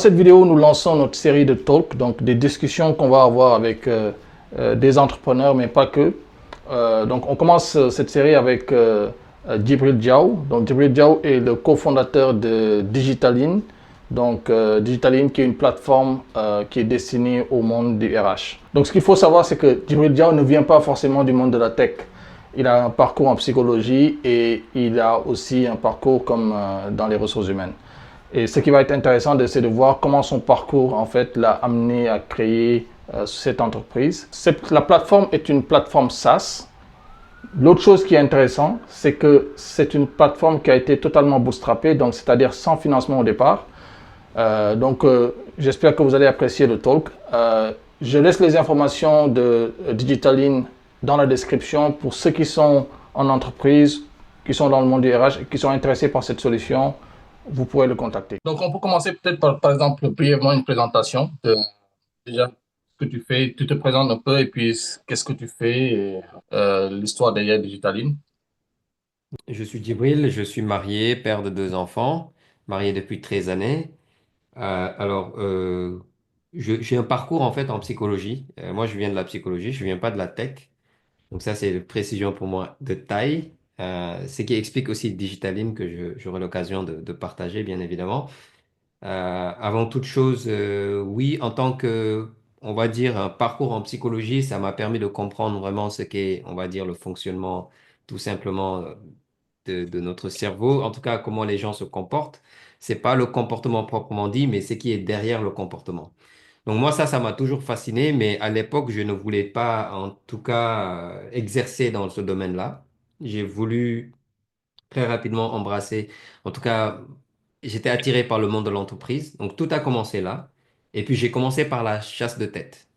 Dans cette vidéo, nous lançons notre série de talks, donc des discussions qu'on va avoir avec des entrepreneurs, mais pas que. Donc, on commence cette série avec Djibril Diaw. Donc, Djibril Diaw est le cofondateur de Digitaline. Donc, Digitaline qui est une plateforme qui est destinée au monde du RH. Donc, ce qu'il faut savoir, c'est que Djibril Diaw ne vient pas forcément du monde de la tech. Il a un parcours en psychologie et il a aussi un parcours comme dans les ressources humaines. Et ce qui va être intéressant, c'est de voir comment son parcours, en fait, l'a amené à créer cette entreprise. La plateforme est une plateforme SaaS. L'autre chose qui est intéressante, c'est que c'est une plateforme qui a été totalement bootstrappée, donc c'est-à-dire sans financement au départ. J'espère que vous allez apprécier le talk. Je laisse les informations de Digitaline dans la description pour ceux qui sont en entreprise, qui sont dans le monde du RH et qui sont intéressés par cette solution. Vous pourrez le contacter. Donc, on peut commencer peut-être par exemple, brièvement une présentation de déjà ce que tu fais. Tu te présentes un peu et puis qu'est-ce que tu fais et l'histoire derrière Digitaline. Je suis Djibril, je suis marié, père de deux enfants, marié depuis 13 années. Alors, j'ai un parcours en fait en psychologie. Moi, je viens de la psychologie, je viens pas de la tech. Donc ça, c'est une précision pour moi de taille. Ce qui explique aussi Digitaline que j'aurai l'occasion de partager, bien évidemment. Avant toute chose, oui, en tant que, on va dire, un parcours en psychologie, ça m'a permis de comprendre vraiment ce qu'est, on va dire, le fonctionnement tout simplement de notre cerveau, en tout cas comment les gens se comportent. C'est pas le comportement proprement dit, mais ce qui est derrière le comportement. Donc moi, ça m'a toujours fasciné, mais à l'époque, je ne voulais pas, en tout cas, exercer dans ce domaine-là. J'ai voulu très rapidement embrassé. En tout cas, j'étais attiré par le monde de l'entreprise. Donc, tout a commencé là. Et puis, j'ai commencé par la chasse de tête.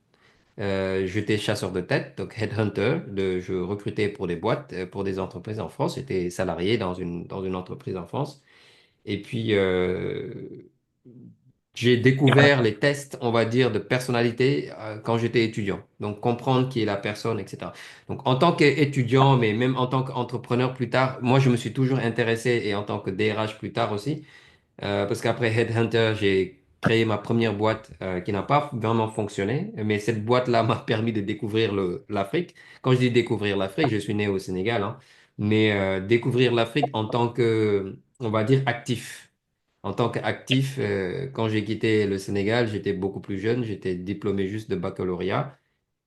J'étais chasseur de tête, donc headhunter. Je recrutais pour des boîtes, pour des entreprises en France. J'étais salarié dans une entreprise en France. Et puis, j'ai découvert les tests, on va dire, de personnalité quand j'étais étudiant. Donc, comprendre qui est la personne, etc. Donc, en tant qu'étudiant, mais même en tant qu'entrepreneur plus tard, moi, je me suis toujours intéressé, et en tant que DRH plus tard aussi, parce qu'après Headhunter, j'ai créé ma première boîte qui n'a pas vraiment fonctionné, mais cette boîte-là m'a permis de découvrir l'Afrique. Quand je dis découvrir l'Afrique, je suis né au Sénégal, hein, mais découvrir l'Afrique en tant que, on va dire, actif. En tant qu'actif, quand j'ai quitté le Sénégal, j'étais beaucoup plus jeune, j'étais diplômé juste de baccalauréat.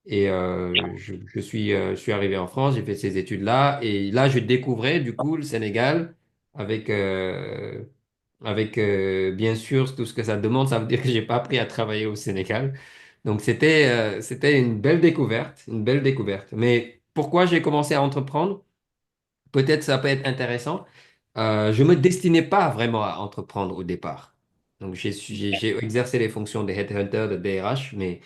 Et je suis arrivé en France, j'ai fait ces études-là. Et là, je découvrais du coup le Sénégal avec, bien sûr tout ce que ça demande. Ça veut dire que j'ai pas appris à travailler au Sénégal. Donc c'était une belle découverte, une belle découverte. Mais pourquoi j'ai commencé à entreprendre? Peut-être ça peut être intéressant. Je me destinais pas vraiment à entreprendre au départ. Donc j'ai exercé les fonctions de headhunter, de DRH, mais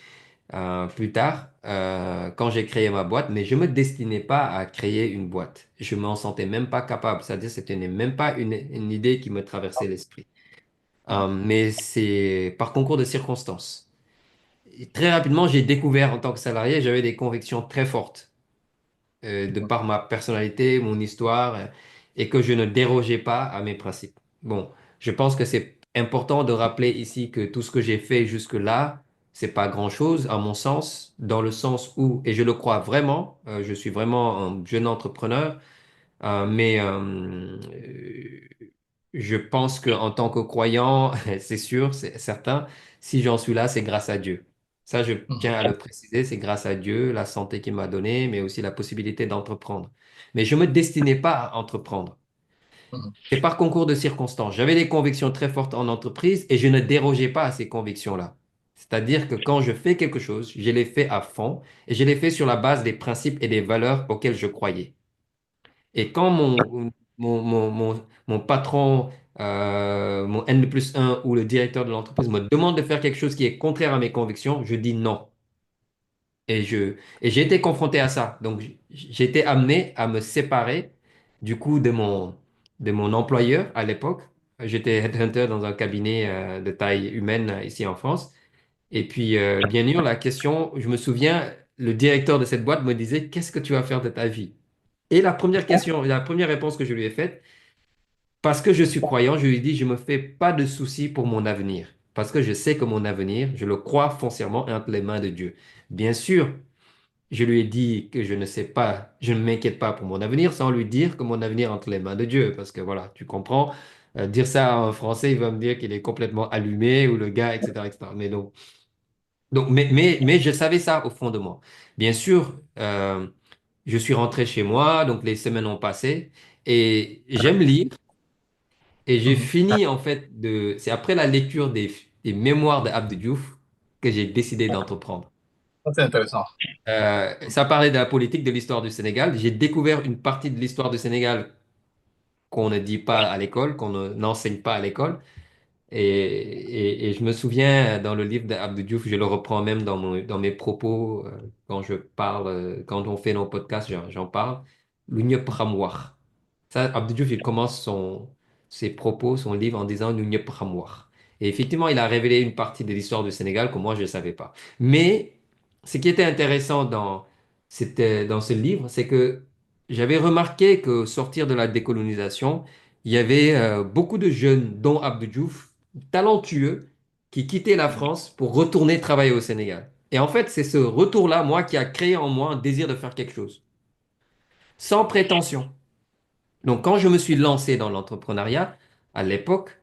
plus tard, quand j'ai créé ma boîte, mais je me destinais pas à créer une boîte. Je m'en sentais même pas capable. C'est-à-dire, c'était même pas une idée qui me traversait l'esprit. Mais c'est par concours de circonstances. Et très rapidement, j'ai découvert en tant que salarié, j'avais des convictions très fortes de par ma personnalité, mon histoire, et que je ne dérogeais pas à mes principes. Bon, je pense que c'est important de rappeler ici que tout ce que j'ai fait jusque-là, c'est pas grand-chose, à mon sens, dans le sens où, et je le crois vraiment, je suis vraiment un jeune entrepreneur, mais je pense qu'en tant que croyant, c'est sûr, c'est certain, si j'en suis là, c'est grâce à Dieu. Ça, je tiens à le préciser, c'est grâce à Dieu, la santé qu'il m'a donnée, mais aussi la possibilité d'entreprendre. Mais je ne me destinais pas à entreprendre. C'est par concours de circonstances. J'avais des convictions très fortes en entreprise et je ne dérogeais pas à ces convictions-là. C'est-à-dire que quand je fais quelque chose, je l'ai fait à fond et je l'ai fait sur la base des principes et des valeurs auxquels je croyais. Et quand mon patron, mon N+1 ou le directeur de l'entreprise me demande de faire quelque chose qui est contraire à mes convictions, je dis non. Et j'ai été confronté à ça. Donc, j'ai été amené à me séparer du coup de mon employeur à l'époque. J'étais headhunter dans un cabinet de taille humaine ici en France. Et puis, bien sûr, la question, je me souviens, le directeur de cette boîte me disait, qu'est-ce que tu vas faire de ta vie? Et la première question, la première réponse que je lui ai faite, parce que je suis croyant, je lui ai dit, je ne me fais pas de soucis pour mon avenir. parce que je sais que mon avenir, je le crois foncièrement, est entre les mains de Dieu. Bien sûr, je lui ai dit que je ne sais pas, je ne m'inquiète pas pour mon avenir sans lui dire que mon avenir est entre les mains de Dieu. Parce que voilà, tu comprends, dire ça en français, il va me dire qu'il est complètement allumé ou le gars, etc., etc. Mais je savais ça au fond de moi. Bien sûr, je suis rentré chez moi, donc les semaines ont passé et j'aime lire et j'ai Mhm. fini en fait c'est après la lecture des mémoires de Abdou Diouf que j'ai décidé d'entreprendre. Ça, c'est intéressant. Ça parlait de la politique, de l'histoire du Sénégal. J'ai découvert une partie de l'histoire du Sénégal qu'on ne dit pas à l'école, n'enseigne pas à l'école. Et je me souviens dans le livre d'Abdou Diouf, je le reprends même dans mes propos quand je parle, quand on fait nos podcasts, j'en parle. L'Unyep Ramwar. Ça, Abdou Diouf, il commence ses propos, son livre en disant L'Unyep Ramwar. Et effectivement, il a révélé une partie de l'histoire du Sénégal que moi, je ne savais pas. Mais ce qui était intéressant dans ce livre, c'est que j'avais remarqué que sortir de la décolonisation, il y avait beaucoup de jeunes, dont Abdou Diouf, talentueux, qui quittaient la France pour retourner travailler au Sénégal. Et en fait, c'est ce retour-là, moi, qui a créé en moi un désir de faire quelque chose, sans prétention. Donc, quand je me suis lancé dans l'entrepreneuriat, à l'époque,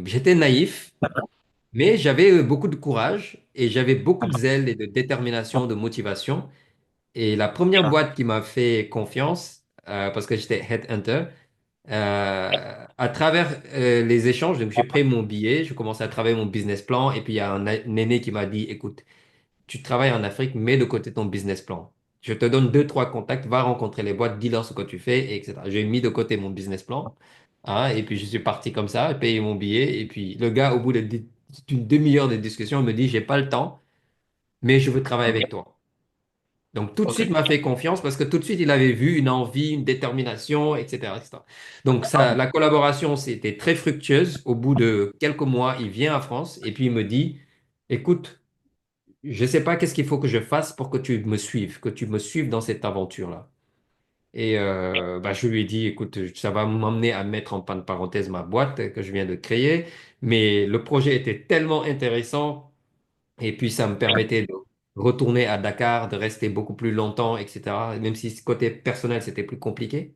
j'étais naïf, mais j'avais beaucoup de courage et j'avais beaucoup de zèle et de détermination, de motivation. Et la première boîte qui m'a fait confiance, parce que j'étais headhunter, à travers les échanges, donc j'ai pris mon billet, je commençais à travailler mon business plan, et puis il y a un aîné qui m'a dit, écoute, tu travailles en Afrique, mets de côté ton business plan. Je te donne deux, trois contacts, va rencontrer les boîtes, dis-leur ce que tu fais, etc. J'ai mis de côté mon business plan, hein, et puis je suis parti comme ça, payé mon billet, et puis le gars, au bout d'une demi-heure de discussion, il me dit, j'ai pas le temps, mais je veux travailler Ok. avec toi. Donc, tout de Ok. suite, m'a fait confiance parce que tout de suite, il avait vu une envie, une détermination, etc., etc. Donc, ça, la collaboration, c'était très fructueuse. Au bout de quelques mois, il vient à France et puis il me dit, écoute, je ne sais pas qu'est-ce qu'il faut que je fasse pour que tu me suives dans cette aventure-là. Et bah, je lui ai dit, écoute, ça va m'emmener à mettre en parenthèse ma boîte que je viens de créer, mais le projet était tellement intéressant et puis, ça me permettait de retourner à Dakar, de rester beaucoup plus longtemps, etc. Même si ce côté personnel, c'était plus compliqué,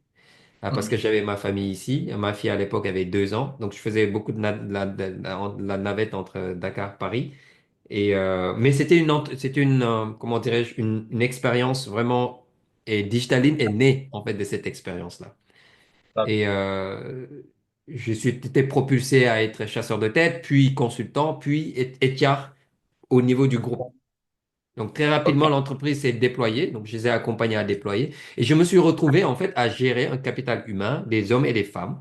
parce que Mhm. j'avais ma famille ici. Ma fille, à l'époque, avait 2 ans. Donc, je faisais beaucoup de la navette entre Dakar et Paris. Mais comment dirais-je, une expérience vraiment. Et Digitaline est née, en fait, de cette expérience-là. Et je suis été propulsé à être chasseur de tête, puis consultant, puis HR au niveau du groupe. Donc, très Ok. rapidement, l'entreprise s'est déployée. Donc, je les ai accompagnés à déployer. Et je me suis retrouvé, en fait, à gérer un capital humain, des hommes et des femmes,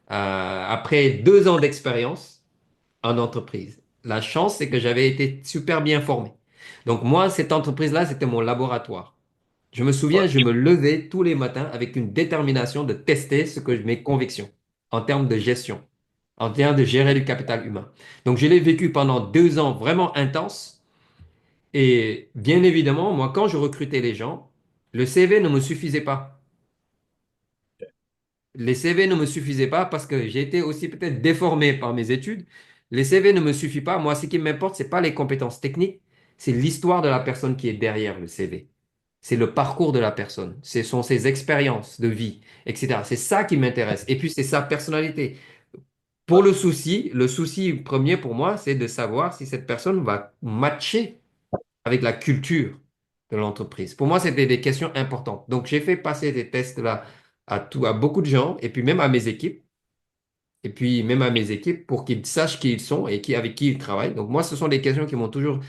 après 2 ans d'expérience en entreprise. La chance, c'est que j'avais été super bien formé. Donc, moi, cette entreprise-là, c'était mon laboratoire. Je me souviens, Ouais. je me levais tous les matins avec une détermination de tester mes convictions en termes de gestion, en termes de gérer du capital humain. Donc, je l'ai vécu pendant 2 ans vraiment intenses. Et bien évidemment, moi, quand je recrutais les gens, le CV ne me suffisait pas. Les CV ne me suffisaient pas parce que j'ai été aussi peut-être déformé par mes études. Les CV ne me suffisent pas. Moi, ce qui m'importe, c'est pas les compétences techniques, c'est l'histoire de la personne qui est derrière le CV. C'est le parcours de la personne. Ce sont ses expériences de vie, etc. C'est ça qui m'intéresse. Et puis, c'est sa personnalité. Pour le souci premier pour moi, c'est de savoir si cette personne va matcher avec la culture de l'entreprise. Pour moi, c'était des questions importantes. Donc, j'ai fait passer des tests-là à beaucoup de gens et puis même à mes équipes. Et puis même à mes équipes pour qu'ils sachent qui ils sont et avec qui ils travaillent. Donc, moi, ce sont des questions qui m'ont toujours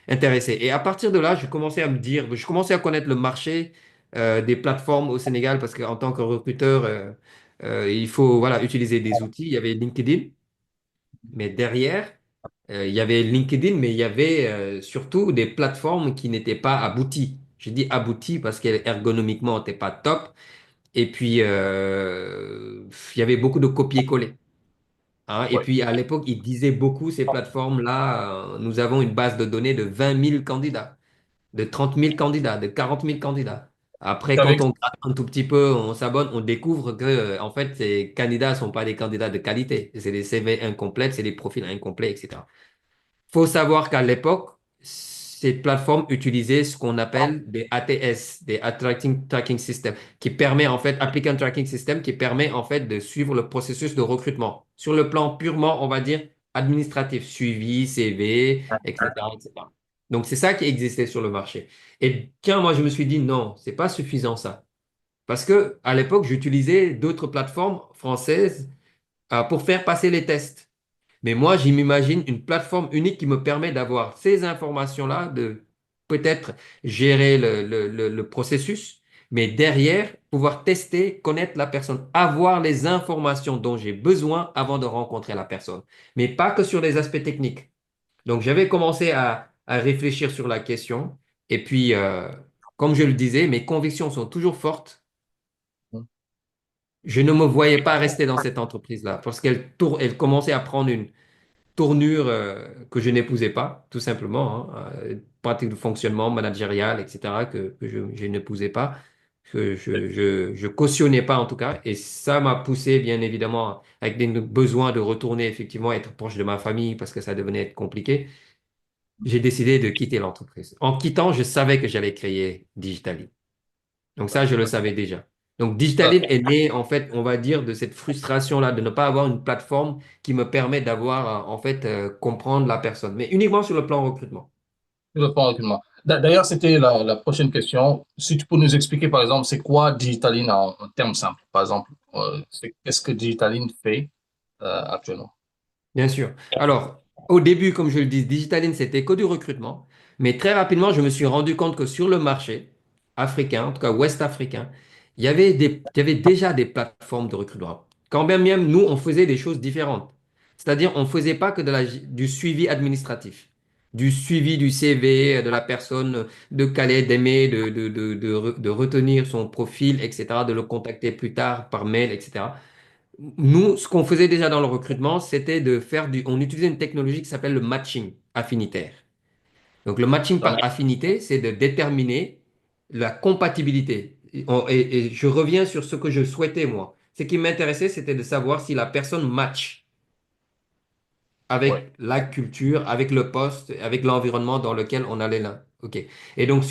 intéressé. Et à partir de là, je commençais à connaître le marché des plateformes au Sénégal parce qu'en tant que recruteur, il faut voilà, utiliser des outils. Il y avait LinkedIn, mais derrière, il y avait LinkedIn, mais il y avait surtout des plateformes qui n'étaient pas abouties. Je dis abouties parce qu'ergonomiquement, n'étaient pas top. Et puis, il y avait beaucoup de copier-coller, hein. Et Ouais. puis, à l'époque, ils disaient beaucoup, ces plateformes-là, nous avons une base de données de 20 000 candidats, de 30 000 candidats, de 40 000 candidats. Après, Avec, quand on gratte un tout petit peu, on s'abonne, on découvre que, en fait, ces candidats ne sont pas des candidats de qualité. C'est des CV incomplets, c'est des profils incomplets, etc. Faut savoir qu'à l'époque, ces plateformes utilisaient ce qu'on appelle des ATS, des Attracting Tracking System, qui permet en fait, Applicant Tracking System, qui permet en fait de suivre le processus de recrutement sur le plan purement, on va dire, administratif, suivi, CV, etc., etc. Donc c'est ça qui existait sur le marché. Et tiens, moi je me suis dit non, c'est pas suffisant ça, parce que à l'époque j'utilisais d'autres plateformes françaises pour faire passer les tests. Mais moi, je m'imagine une plateforme unique qui me permet d'avoir ces informations-là, de peut-être gérer le processus, mais derrière, pouvoir tester, connaître la personne, avoir les informations dont j'ai besoin avant de rencontrer la personne, mais pas que sur les aspects techniques. Donc, j'avais commencé à réfléchir sur la question, et puis, comme je le disais, mes convictions sont toujours fortes. Je ne me voyais pas rester dans cette entreprise-là parce elle commençait à prendre une tournure que je n'épousais pas, tout simplement, hein, pratique de fonctionnement managérial, etc., que je n'épousais pas, que je cautionnais pas en tout cas. Et ça m'a poussé, bien évidemment, avec des besoins de retourner effectivement être proche de ma famille parce que ça devenait être compliqué. J'ai décidé de quitter l'entreprise. En quittant, je savais que j'allais créer Digitally. Donc ça, je le savais déjà. Donc Digitaline est né, en fait, on va dire, de cette frustration-là de ne pas avoir une plateforme qui me permet d'avoir, en fait, comprendre la personne, mais uniquement sur le plan recrutement. le plan recrutement. D'ailleurs, c'était la prochaine question. Si tu peux nous expliquer, par exemple, c'est quoi Digitaline en termes simples? Par exemple, qu'est-ce que Digitaline fait actuellement? Bien sûr. Alors, au début, comme je le dis, Digitaline, c'était que du recrutement, mais très rapidement, je me suis rendu compte que sur le marché africain, en tout cas ouest africain, il y avait déjà des plateformes de recrutement. Quand même, nous, on faisait des choses différentes. C'est-à-dire, on ne faisait pas que du suivi administratif, du suivi du CV de la personne, de caler, d'aimer, de retenir son profil, etc., de le contacter plus tard par mail, etc. Nous, ce qu'on faisait déjà dans le recrutement, c'était on utilisait une technologie qui s'appelle le matching affinitaire. Donc, le matching Dans- par affinité, c'est de déterminer la compatibilité. Et je reviens sur ce que je souhaitais, moi. Ce qui m'intéressait, c'était de savoir si la personne match Ouais. avec la culture, avec le poste, avec l'environnement dans lequel on allait là. OK. Et donc,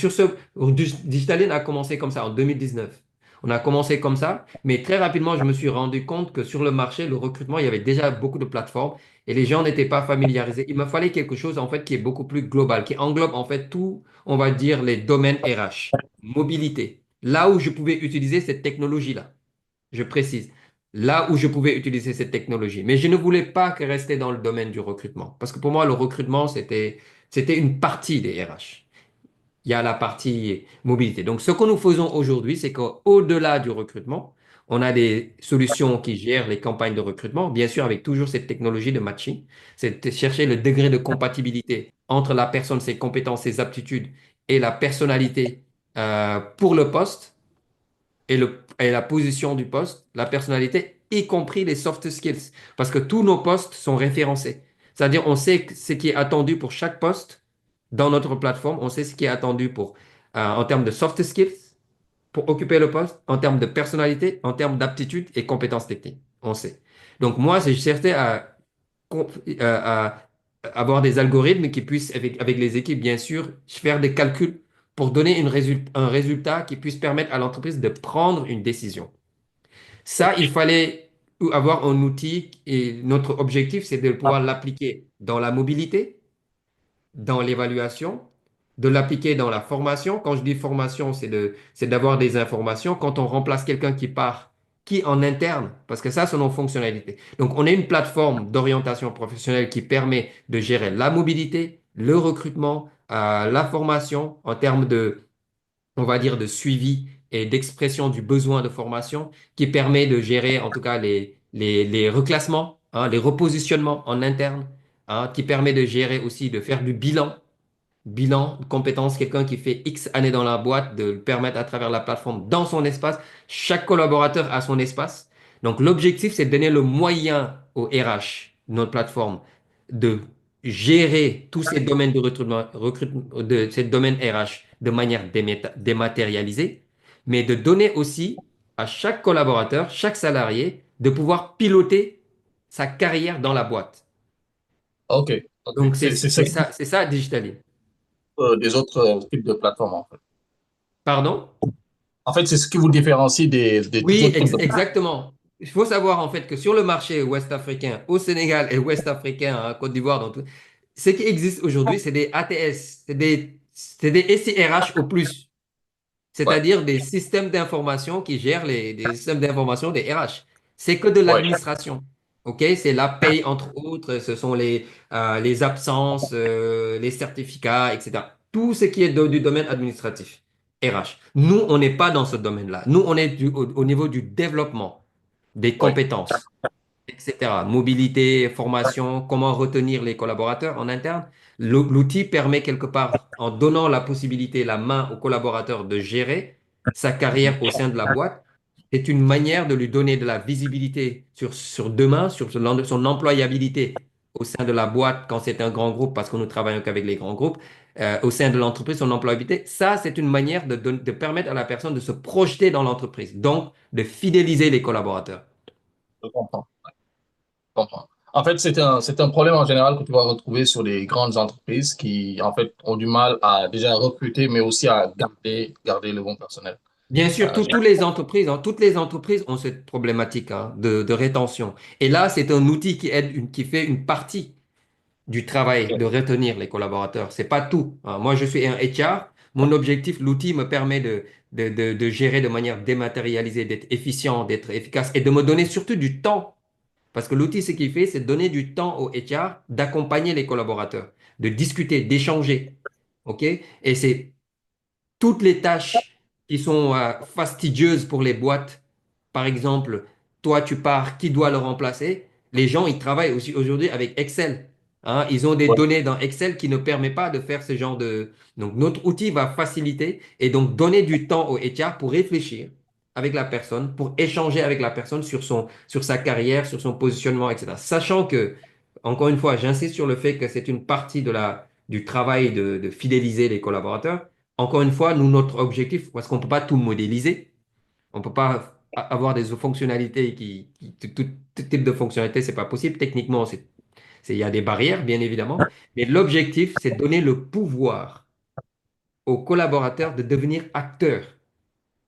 Digitaline a commencé comme ça en 2019. On a commencé comme ça, mais très rapidement, je me suis rendu compte que sur le marché, le recrutement, il y avait déjà beaucoup de plateformes et les gens n'étaient pas familiarisés. Il me fallait quelque chose, en fait, qui est beaucoup plus global, qui englobe, en fait, tout, on va dire, les domaines RH, mobilité. Là où je pouvais utiliser cette technologie-là. Je précise, là où je pouvais utiliser cette technologie. Mais je ne voulais pas que rester dans le domaine du recrutement. Parce que pour moi, le recrutement, c'était une partie des RH. Il y a la partie mobilité. Donc, ce que nous faisons aujourd'hui, c'est qu'au-delà du recrutement, on a des solutions qui gèrent les campagnes de recrutement, bien sûr, avec toujours cette technologie de matching. C'est de chercher le degré de compatibilité entre la personne, ses compétences, ses aptitudes et la personnalité pour le poste et la position du poste, la personnalité, y compris les soft skills. Parce que tous nos postes sont référencés. C'est-à-dire, on sait ce qui est attendu pour chaque poste dans notre plateforme. On sait ce qui est attendu en termes de soft skills pour occuper le poste, en termes de personnalité, en termes d'aptitude et compétences techniques. On sait. Donc, moi, j'ai cherché à avoir des algorithmes qui puissent, avec les équipes, bien sûr, faire des calculs pour donner un résultat qui puisse permettre à l'entreprise de prendre une décision. Ça, il fallait avoir un outil et notre objectif, c'est de pouvoir l'appliquer dans la mobilité, dans l'évaluation, de l'appliquer dans la formation. Quand je dis formation, c'est d'avoir des informations. Quand on remplace quelqu'un qui part, qui en interne, parce que ça, c'est nos fonctionnalités. Donc, on est une plateforme d'orientation professionnelle qui permet de gérer la mobilité, le recrutement, la formation en termes de, on va dire, de suivi et d'expression du besoin de formation, qui permet de gérer en tout cas les reclassements, hein, les repositionnements en interne, hein, qui permet de gérer aussi, de faire du bilan de compétences, quelqu'un qui fait X années dans la boîte, de le permettre à travers la plateforme dans son espace. Chaque collaborateur a son espace. Donc l'objectif, c'est de donner le moyen au RH, notre plateforme, de gérer tous ces domaines de recrutement, de ces domaines RH de manière dématérialisée, mais de donner aussi à chaque collaborateur, chaque salarié, de pouvoir piloter sa carrière dans la boîte. Ok, ok. Donc, C'est ce qui c'est ça, Digitaly. des autres types de plateformes, en fait. Pardon? En fait, c'est ce qui vous différencie des tout Oui, autres types de plateformes. exactement. Il faut savoir en fait que sur le marché ouest-africain, au Sénégal et ouest-africain, en Côte d'Ivoire, dans tout, ce qui existe aujourd'hui, c'est des ATS, c'est des SIRH au plus. Ouais, C'est-à-dire des systèmes d'information qui gèrent des systèmes d'information des RH. C'est que de ouais, l'administration. OK? C'est la paye, entre autres, ce sont les absences, les certificats, etc. Tout ce qui est du domaine administratif, RH. Nous, on n'est pas dans ce domaine-là. Nous, on est au niveau du développement des ouais. compétences, etc. Mobilité, formation, comment retenir les collaborateurs en interne. L'outil permet quelque part, en donnant la possibilité, la main au collaborateur de gérer sa carrière au sein de la boîte, c'est une manière de lui donner de la visibilité sur demain, sur son employabilité au sein de la boîte quand c'est un grand groupe, parce que nous travaillons qu'avec les grands groupes, au sein de l'entreprise, son employabilité. Ça, c'est une manière de permettre à la personne de se projeter dans l'entreprise, donc de fidéliser les collaborateurs. Je comprends. Je comprends. En fait, c'est un problème en général que tu vas retrouver sur les grandes entreprises qui, en fait, ont du mal à déjà recruter, mais aussi à garder le bon personnel. Bien sûr, Euh, toutes les entreprises ont cette problématique hein, de rétention. Et là, c'est un outil qui aide, qui fait une partie du travail de retenir les collaborateurs. C'est pas tout. Hein. Moi, je suis un HR. Mon objectif, l'outil me permet de gérer de manière dématérialisée, d'être efficient, d'être efficace et de me donner surtout du temps. Parce que l'outil, ce qu'il fait, c'est donner du temps au HR d'accompagner les collaborateurs, de discuter, d'échanger. OK? Et c'est toutes les tâches qui sont fastidieuses pour les boîtes, par exemple, toi tu pars, qui doit le remplacer? Les gens, ils travaillent aussi aujourd'hui avec Excel. Hein. Ils ont des ouais, données dans Excel qui ne permettent pas de faire ce genre de... Donc, notre outil va faciliter et donc donner du temps au HR pour réfléchir avec la personne, pour échanger avec la personne sur sa carrière, sur son positionnement, etc. Sachant que, encore une fois, j'insiste sur le fait que c'est une partie du travail de fidéliser les collaborateurs. Encore une fois, nous, notre objectif, parce qu'on ne peut pas tout modéliser, on ne peut pas avoir des fonctionnalités tout type de fonctionnalité, c'est pas possible. Techniquement, il y a des barrières, bien évidemment. Mais l'objectif, c'est de donner le pouvoir aux collaborateurs de devenir acteurs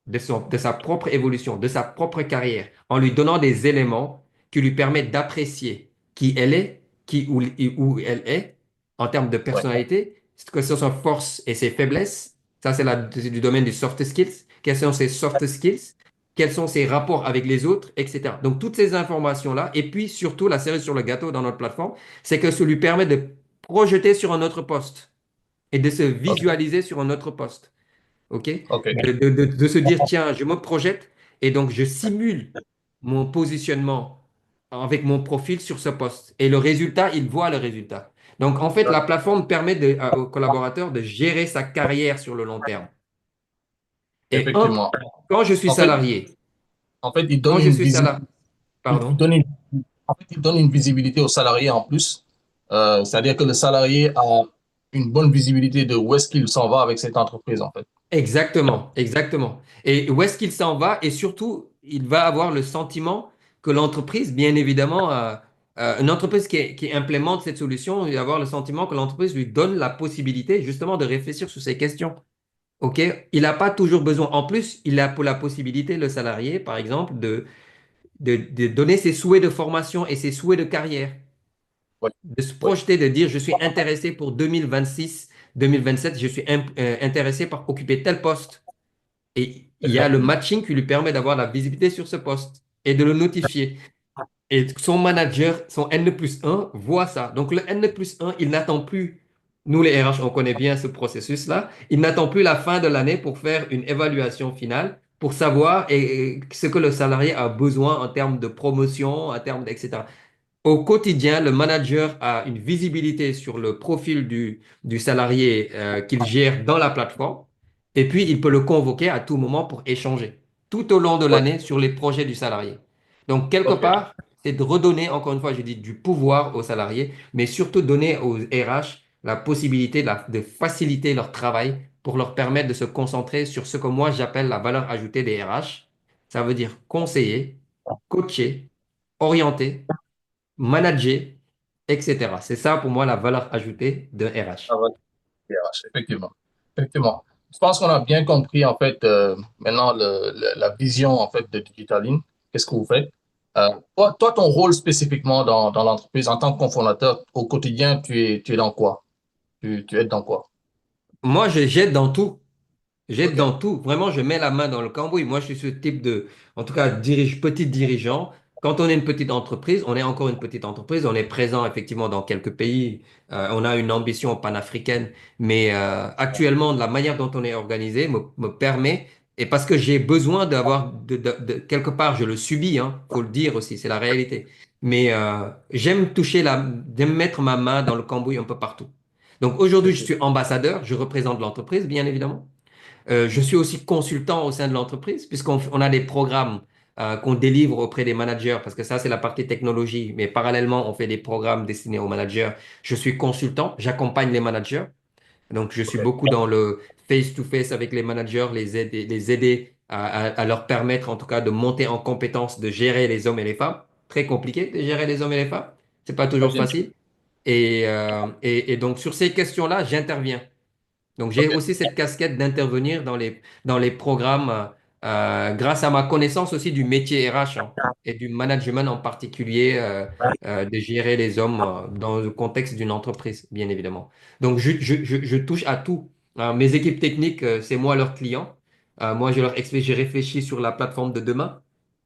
de sa propre évolution, de sa propre carrière, en lui donnant des éléments qui lui permettent d'apprécier qui elle est, où elle est, en termes de ouais. personnalité, ce que sont ses forces et ses faiblesses. Ça, c'est du domaine des soft skills. Quels sont ses soft skills? Quels sont ses rapports avec les autres, etc. Donc, toutes ces informations-là, et puis surtout, la cerise sur le gâteau dans notre plateforme, c'est que ça lui permet de projeter sur un autre poste et de se Ok, visualiser sur un autre poste. OK? ok. De se dire, tiens, je me projette et donc je simule mon positionnement avec mon profil sur ce poste. Et le résultat, il voit le résultat. Donc, en fait, la plateforme permet aux collaborateurs de gérer sa carrière sur le long terme. Et Effectivement. quand je suis En fait, salarié, en fait, il donne quand je une suis visibilité. salarié, Il pardon, donne en fait, il donne une visibilité au salarié en plus. C'est-à-dire que le salarié a une bonne visibilité de où est-ce qu'il s'en va avec cette entreprise, en fait. exactement, exactement. Et où est-ce qu'il s'en va? Et surtout, il va avoir le sentiment que l'entreprise, bien évidemment, une entreprise qui implémente cette solution, il va avoir le sentiment que l'entreprise lui donne la possibilité justement de réfléchir sur ces questions. OK? Il n'a pas toujours besoin. En plus, il a pour la possibilité, le salarié, par exemple, de donner ses souhaits de formation et ses souhaits de carrière, Ouais, de se ouais, projeter, de dire, je suis intéressé pour 2026, 2027, je suis intéressé par occuper tel poste. Et il y a le effectivement. matching qui lui permet d'avoir la visibilité sur ce poste et de le notifier. Et son manager, son N+1, voit ça. Donc le N+1, il n'attend plus, nous les RH, on connaît bien ce processus-là, il n'attend plus la fin de l'année pour faire une évaluation finale, pour savoir et ce que le salarié a besoin en termes de promotion, en termes, etc. Au quotidien, le manager a une visibilité sur le profil du salarié qu'il gère dans la plateforme et puis il peut le convoquer à tout moment pour échanger tout au long de Ouais, l'année sur les projets du salarié. Donc, quelque ok, part, c'est de redonner, encore une fois, je dis du pouvoir aux salariés, mais surtout donner aux RH la possibilité de faciliter leur travail pour leur permettre de se concentrer sur ce que moi j'appelle la valeur ajoutée des RH. Ça veut dire conseiller, coacher, orienter, manager, etc. C'est ça pour moi la valeur ajoutée d'un RH. RH, effectivement. Effectivement. Je pense qu'on a bien compris, en fait, maintenant, la vision, en fait, de Digitaline. Qu'est-ce que vous faites? Toi, ton rôle spécifiquement dans l'entreprise, en tant que cofondateur, au quotidien, tu es dans quoi? Tu aides dans quoi? Moi, je jette dans tout. J'aide OK. dans tout. Vraiment, je mets la main dans le cambouis. Moi, je suis ce type de, en tout cas, petit dirigeant. Quand on est une petite entreprise, on est encore une petite entreprise. On est présent effectivement dans quelques pays. On a une ambition panafricaine. Mais actuellement, la manière dont on est organisé me permet, et parce que j'ai besoin d'avoir, quelque part, je le subis, hein, faut le dire aussi, c'est la réalité. Mais j'aime j'aime mettre ma main dans le cambouis un peu partout. Donc aujourd'hui, je suis ambassadeur, je représente l'entreprise, bien évidemment. Je suis aussi consultant au sein de l'entreprise, puisqu'on a des programmes qu'on délivre auprès des managers, parce que ça, c'est la partie technologie, mais parallèlement, on fait des programmes destinés aux managers. Je suis consultant, j'accompagne les managers, donc je suis OK. beaucoup dans le face-to-face avec les managers, les aider à leur permettre, en tout cas, de monter en compétence, de gérer les hommes et les femmes. Très compliqué de gérer les hommes et les femmes, c'est pas Ouais, toujours bien sûr. facile. Et donc, sur ces questions-là, j'interviens. Donc, j'ai OK. aussi cette casquette d'intervenir dans les programmes grâce à ma connaissance aussi du métier RH hein, et du management en particulier, de gérer les hommes dans le contexte d'une entreprise, bien évidemment. Donc, je touche à tout. Mes équipes techniques, c'est moi leur client. Moi, je leur explique, j'ai réfléchi sur la plateforme de demain.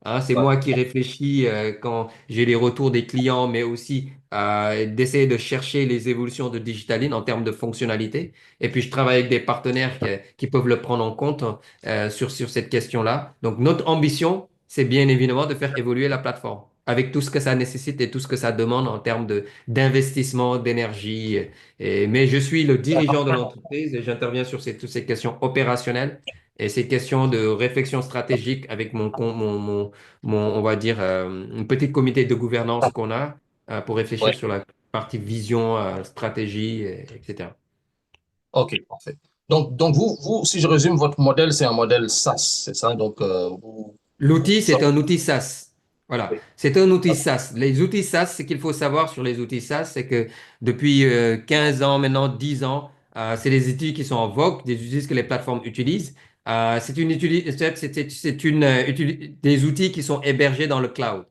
Hein, c'est Ouais. moi qui réfléchis quand j'ai les retours des clients, mais aussi d'essayer de chercher les évolutions de Digitaline en termes de fonctionnalité. Et puis, je travaille avec des partenaires qui peuvent le prendre en compte sur cette question-là. Donc, notre ambition, c'est bien évidemment de faire évoluer la plateforme avec tout ce que ça nécessite et tout ce que ça demande en termes d'investissement, d'énergie. Mais je suis le dirigeant de l'entreprise et j'interviens sur toutes ces questions opérationnelles et ces questions de réflexion stratégique avec on va dire, un petit comité de gouvernance qu'on a pour réfléchir Ouais. sur la partie vision, stratégie, etc. OK, parfait. Donc vous, si je résume, votre modèle, c'est un modèle SaaS, c'est ça? Donc, L'outil, ça- c'est un outil SaaS. Voilà, c'est un outil SaaS. Les outils SaaS, ce qu'il faut savoir sur les outils SaaS, c'est que depuis 15 ans, maintenant 10 ans, c'est des outils qui sont en vogue, des outils que les plateformes utilisent. Des outils qui sont hébergés dans le cloud.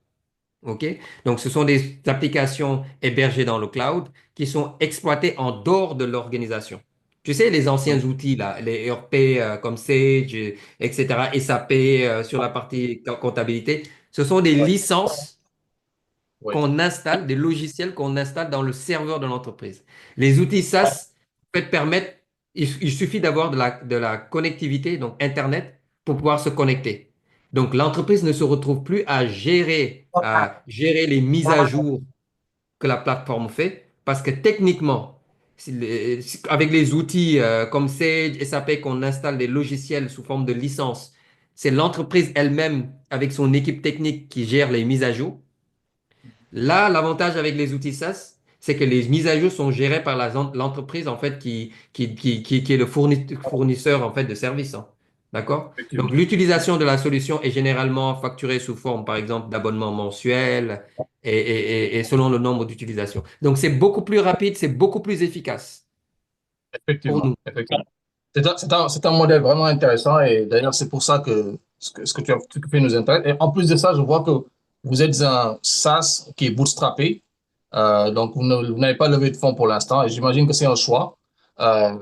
OK? Donc, ce sont des applications hébergées dans le cloud qui sont exploitées en dehors de l'organisation. Tu sais, les anciens Oui, outils, là, les ERP comme Sage, etc., SAP sur la partie comptabilité, ce sont des oui, licences oui. qu'on installe, des logiciels qu'on installe dans le serveur de l'entreprise. Les outils SaaS permettent, il suffit d'avoir de la connectivité, donc Internet, pour pouvoir se connecter. Donc l'entreprise ne se retrouve plus à gérer les mises à jour que la plateforme fait, parce que techniquement, avec les outils comme Sage, SAP, qu'on installe des logiciels sous forme de licence, c'est l'entreprise elle-même, avec son équipe technique, qui gère les mises à jour. Là, l'avantage avec les outils SaaS, c'est que les mises à jour sont gérées par l'entreprise en fait qui est le fournisseur en fait de services. Hein. D'accord? Donc, Effectivement. l'utilisation de la solution est généralement facturée sous forme, par exemple, d'abonnement mensuel et selon le nombre d'utilisations. Donc, c'est beaucoup plus rapide, c'est beaucoup plus efficace pour Effectivement. nous. Effectivement. C'est un modèle vraiment intéressant et d'ailleurs, c'est pour ça que ce que tu fais nous intéresse. Et en plus de ça, je vois que vous êtes un SaaS qui est bootstrappé. Donc, vous n'avez pas levé de fonds pour l'instant et j'imagine que c'est un choix.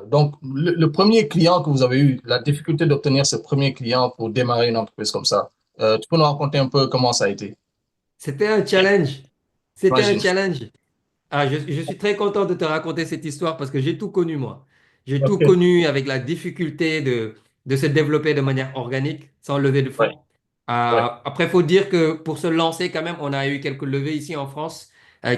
Donc, le premier client que vous avez eu, la difficulté d'obtenir ce premier client pour démarrer une entreprise comme ça, tu peux nous raconter un peu comment ça a été? C'était un challenge. C'était un J'imagine. challenge. Je suis très content de te raconter cette histoire parce que j'ai tout connu, moi. J'ai tout OK. connu avec la difficulté de se développer de manière organique, sans lever de Ouais, fonds. ouais, Après, il faut dire que pour se lancer, quand même, on a eu quelques levées ici en France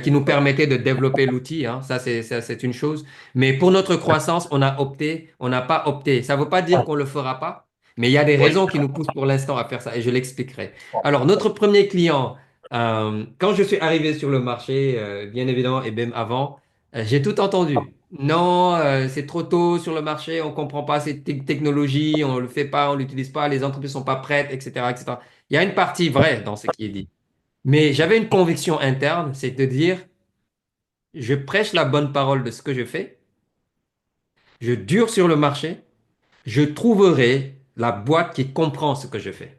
qui nous ouais, permettaient de développer l'outil. Hein. Ça, c'est une chose. Mais pour notre croissance, on n'a pas opté. Ça ne veut pas dire qu'on ne le fera pas, mais il y a des ouais, raisons qui nous poussent pour l'instant à faire ça et je l'expliquerai. Alors, notre premier client, quand je suis arrivé sur le marché, bien évidemment, et même avant, J'ai tout entendu. Non, c'est trop tôt sur le marché, on ne comprend pas cette technologie, on ne le fait pas, on ne l'utilise pas, les entreprises ne sont pas prêtes, etc., etc. Il y a une partie vraie dans ce qui est dit. Mais j'avais une conviction interne, c'est de dire, je prêche la bonne parole de ce que je fais, je dure sur le marché, je trouverai la boîte qui comprend ce que je fais.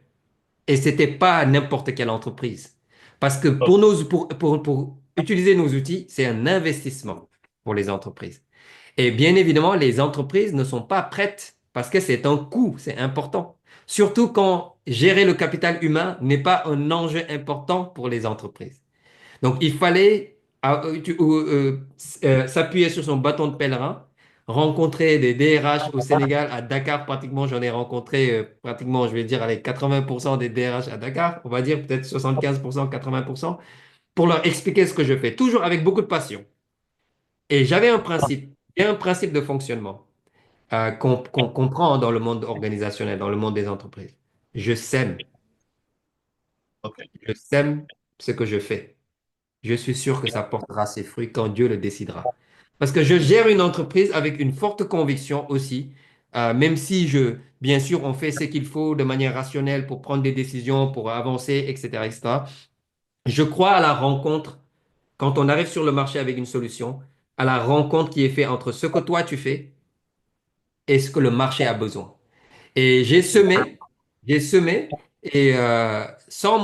Et c'était pas n'importe quelle entreprise. Parce que Ok. pour utiliser nos outils, c'est un investissement pour les entreprises. Et bien évidemment, les entreprises ne sont pas prêtes parce que c'est un coût, c'est important. Surtout quand gérer le capital humain n'est pas un enjeu important pour les entreprises. Donc, il fallait s'appuyer sur son bâton de pèlerin, rencontrer des DRH au Sénégal, à Dakar, pratiquement, j'en ai rencontré pratiquement, je vais dire, avec 80% des DRH à Dakar, on va dire peut-être 75%, 80%, pour leur expliquer ce que je fais, toujours avec beaucoup de passion. Et j'avais un principe, il y a un principe de fonctionnement qu'on comprend dans le monde organisationnel, dans le monde des entreprises. Je sème, Ok. je sème ce que je fais. Je suis sûr que ça portera ses fruits quand Dieu le décidera. Parce que je gère une entreprise avec une forte conviction aussi, même si bien sûr, on fait ce qu'il faut de manière rationnelle pour prendre des décisions, pour avancer, etc., etc. Je crois à la rencontre, quand on arrive sur le marché avec une solution, à la rencontre qui est faite entre ce que toi tu fais et ce que le marché a besoin. Et j'ai semé, et sans,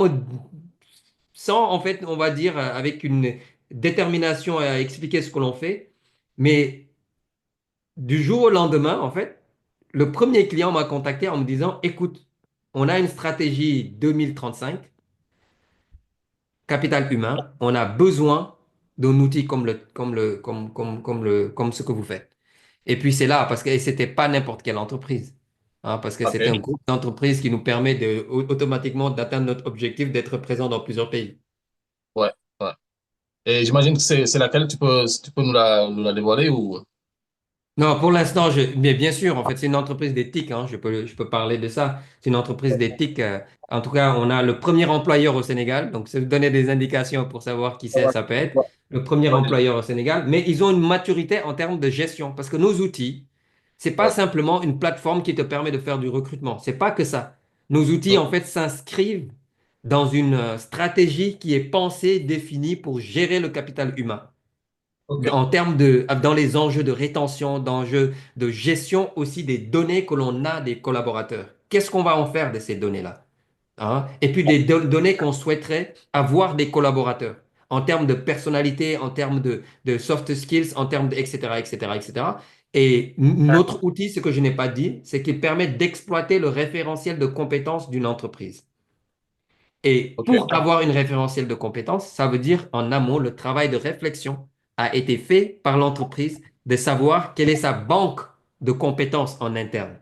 en fait, on va dire, avec une détermination à expliquer ce que l'on fait. Mais du jour au lendemain, en fait, le premier client m'a contacté en me disant, écoute, on a une stratégie 2035, capital humain, on a besoin d'un outil comme ce que vous faites. Et puis c'est là, parce que c'était pas n'importe quelle entreprise, hein, parce que c'est un Ok. groupe d'entreprises qui nous permet automatiquement d'atteindre notre objectif d'être présent dans plusieurs pays. Ouais. Ouais. Et j'imagine que c'est laquelle tu peux nous la dévoiler ou. Non, pour l'instant, mais bien sûr, en fait, c'est une entreprise d'éthique, hein, je peux parler de ça. C'est une entreprise d'éthique. En tout cas, on a le premier employeur au Sénégal, donc ça vous donner des indications pour savoir qui c'est, ça peut être le premier employeur au Sénégal, mais ils ont une maturité en termes de gestion, parce que nos outils, c'est pas Ouais. simplement une plateforme qui te permet de faire du recrutement, c'est pas que ça. Nos outils, en Ok. fait, s'inscrivent dans une stratégie qui est pensée, définie pour gérer le capital humain Ok. en termes dans les enjeux de rétention, d'enjeux de gestion aussi des données que l'on a des collaborateurs. Qu'est-ce qu'on va en faire de ces données-là? Hein? Et puis des données qu'on souhaiterait avoir des collaborateurs en termes de personnalité, en termes de soft skills, en termes de etc., etc., etc. Et notre outil, ce que je n'ai pas dit, c'est qu'il permet d'exploiter le référentiel de compétences d'une entreprise. Et Ok. pour avoir une référentiel de compétences, ça veut dire en amont, le travail de réflexion a été fait par l'entreprise de savoir quelle est sa banque de compétences en interne.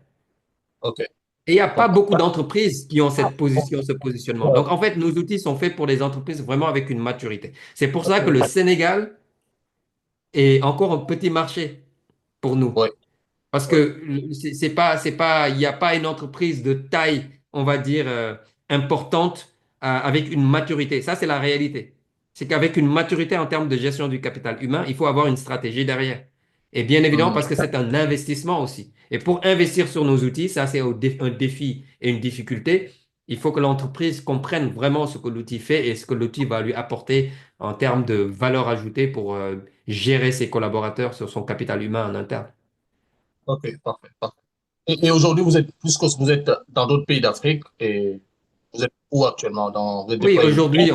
Ok. Et il n'y a Je pas comprends. beaucoup d'entreprises qui ont cette position, ce positionnement. Donc, en fait, nos outils sont faits pour les entreprises vraiment avec une maturité. C'est pour ça que le Sénégal est encore un petit marché pour nous. Ouais. Parce Ouais. que il n'y a pas une entreprise de taille, on va dire, importante avec une maturité. Ça, c'est la réalité. C'est qu'avec une maturité en termes de gestion du capital humain, il faut avoir une stratégie derrière. Et bien évidemment, Hmm. parce que c'est un investissement aussi. Et pour investir sur nos outils, ça, c'est un défi et une difficulté. Il faut que l'entreprise comprenne vraiment ce que l'outil fait et ce que l'outil va lui apporter en termes de valeur ajoutée pour gérer ses collaborateurs sur son capital humain en interne. Ok. Parfait. Parfait. Et aujourd'hui, vous êtes plus que vous êtes dans d'autres pays d'Afrique et vous êtes où actuellement? Vous êtes Oui, déployé où? aujourd'hui,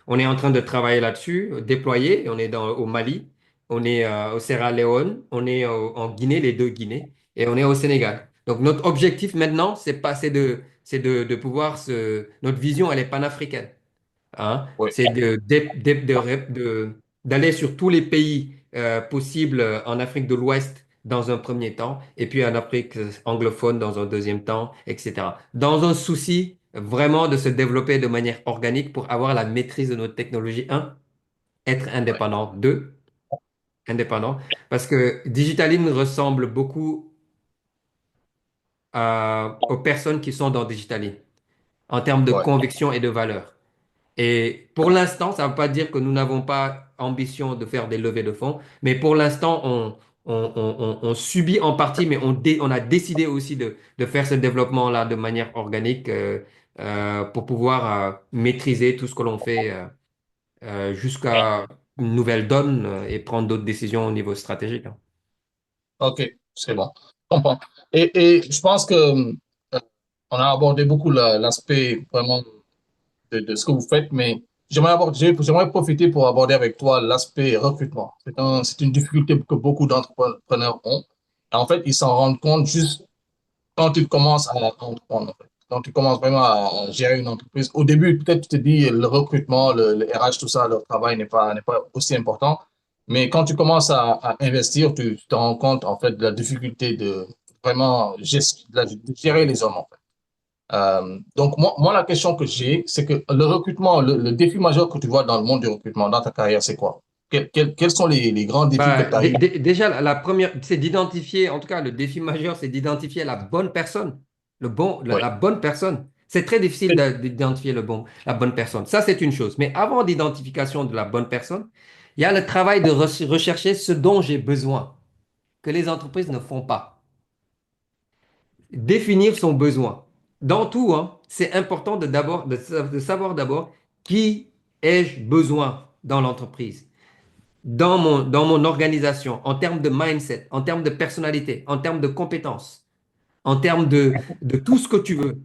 on est en train de travailler là-dessus, déployer. On est au Mali, on est au Sierra Leone, on est en Guinée, les deux Guinées, et on est au Sénégal. Donc, notre objectif maintenant, c'est de pouvoir notre vision, elle est panafricaine, hein. Oui. C'est d'aller sur tous les pays possibles en Afrique de l'Ouest dans un premier temps, et puis en Afrique anglophone dans un deuxième temps, etc. Dans un souci vraiment de se développer de manière organique pour avoir la maîtrise de notre technologie. Un, être Ouais. indépendant. Deux, indépendant. Parce que Digitaline ressemble beaucoup aux personnes qui sont dans Digitaline en termes de Ouais. conviction et de valeur. Et pour l'instant, ça ne veut pas dire que nous n'avons pas ambition de faire des levées de fonds, mais pour l'instant, on subit en partie, mais on a décidé aussi de faire ce développement-là de manière organique pour pouvoir maîtriser tout ce que l'on fait jusqu'à une nouvelle donne et prendre d'autres décisions au niveau stratégique, hein. Ok, c'est bon. Je comprends. Et je pense que on a abordé beaucoup l'aspect vraiment de ce que vous faites, mais j'aimerais profiter pour aborder avec toi l'aspect recrutement. C'est une difficulté que beaucoup d'entrepreneurs ont. Et en fait, ils s'en rendent compte juste quand tu commences à entreprendre, en fait. Quand tu commences vraiment à gérer une entreprise, au début, peut-être tu te dis le recrutement, le RH, tout ça, le travail n'est pas aussi important. Mais quand tu commences à investir, tu te rends compte, en fait, de la difficulté de vraiment de gérer les hommes, en fait. Donc, moi, la question que j'ai, c'est que le recrutement, le défi majeur que tu vois dans le monde du recrutement, dans ta carrière, c'est quoi? Quels sont les grands défis que Bah, tu as eu? déjà, la première, c'est d'identifier, en tout cas, le défi majeur, c'est d'identifier la bonne personne, Oui. la bonne personne. C'est très difficile d'identifier la bonne personne. Ça, c'est une chose. Mais avant l'identification de la bonne personne, il y a le travail de rechercher ce dont j'ai besoin, que les entreprises ne font pas. Définir son besoin. Dans tout, hein, c'est important de savoir d'abord qui ai-je besoin dans l'entreprise, dans mon organisation, en termes de mindset, en termes de personnalité, en termes de compétences, en termes de tout ce que tu veux.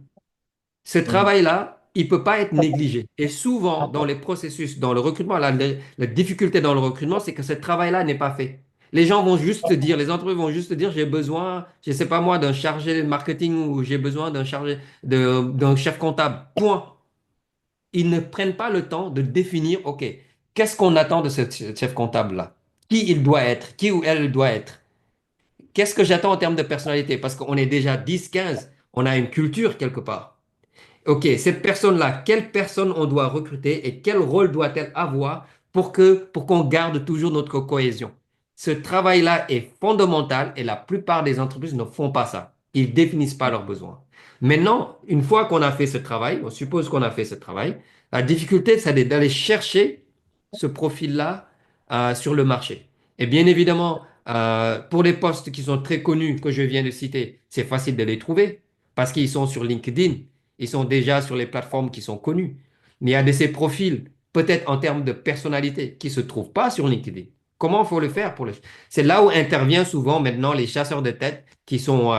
Ce Mhm. travail-là, il ne peut pas être négligé. Et souvent, dans les processus, dans le recrutement, la difficulté dans le recrutement, c'est que ce travail-là n'est pas fait. Les gens vont juste te dire, les entreprises vont juste te dire, j'ai besoin, je ne sais pas moi, d'un chargé de marketing ou j'ai besoin d'un chef comptable. Point. Ils ne prennent pas le temps de définir, OK, qu'est-ce qu'on attend de ce chef comptable-là? Qui il doit être? Qui ou elle doit être? Qu'est-ce que j'attends en termes de personnalité? Parce qu'on est déjà 10, 15, on a une culture quelque part. OK, cette personne-là, quelle personne on doit recruter et quel rôle doit-elle avoir pour qu'on garde toujours notre cohésion? Ce travail-là est fondamental et la plupart des entreprises ne font pas ça. Ils définissent pas leurs besoins. Maintenant, une fois qu'on a fait ce travail, on suppose qu'on a fait ce travail, la difficulté, c'est d'aller chercher ce profil-là sur le marché. Et bien évidemment, pour les postes qui sont très connus que je viens de citer, c'est facile de les trouver parce qu'ils sont sur LinkedIn. Ils sont déjà sur les plateformes qui sont connues. Mais il y a de ces profils, peut-être en termes de personnalité, qui ne se trouvent pas sur LinkedIn. Comment il faut le faire pour le... C'est là où interviennent souvent maintenant les chasseurs de tête qui sont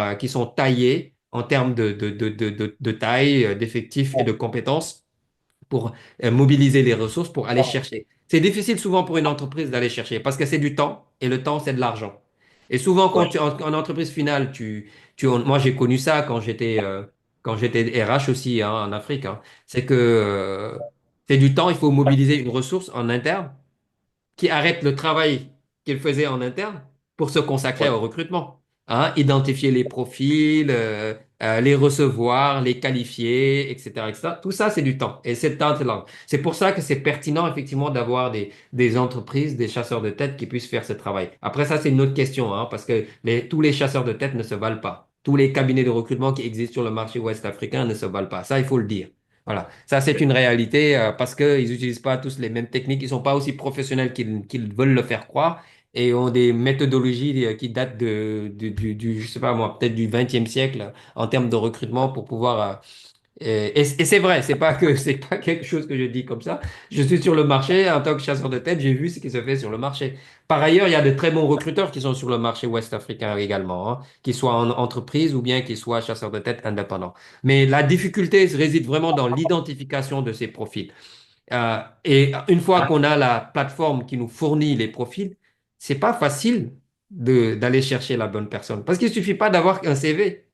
taillés en termes de taille, d'effectifs et de compétences pour mobiliser les ressources pour aller chercher. C'est difficile souvent pour une entreprise d'aller chercher parce que c'est du temps et le temps, c'est de l'argent. Et souvent, Oui. quand en entreprise finale, moi j'ai connu ça quand j'étais RH aussi hein, en Afrique, hein. C'est que c'est du temps, il faut mobiliser une ressource en interne qui arrête le travail qu'il faisait en interne pour se consacrer Oui. au recrutement. Hein, identifier les profils, les recevoir, les qualifier, etc., etc. Tout ça, c'est du temps. Et c'est le temps, c'est l'argent. C'est pour ça que c'est pertinent, effectivement, d'avoir des entreprises, des chasseurs de tête qui puissent faire ce travail. Après, ça, c'est une autre question, hein, parce que tous les chasseurs de tête ne se valent pas. Tous les cabinets de recrutement qui existent sur le marché ouest africain ne se valent pas. Ça, il faut le dire. Voilà, ça c'est une réalité parce qu'ils n'utilisent pas tous les mêmes techniques, ils ne sont pas aussi professionnels qu'ils veulent le faire croire et ont des méthodologies qui datent je sais pas moi, peut-être du XXe siècle en termes de recrutement pour pouvoir et c'est vrai, c'est pas quelque chose que je dis comme ça. Je suis sur le marché en tant que chasseur de tête, j'ai vu ce qui se fait sur le marché. Par ailleurs, il y a de très bons recruteurs qui sont sur le marché ouest africain également, hein, qu'ils soient en entreprise ou bien qu'ils soient chasseurs de tête indépendants. Mais la difficulté réside vraiment dans l'identification de ces profils. Et une fois qu'on a la plateforme qui nous fournit les profils, c'est pas facile d'aller chercher la bonne personne parce qu'il suffit pas d'avoir un CV.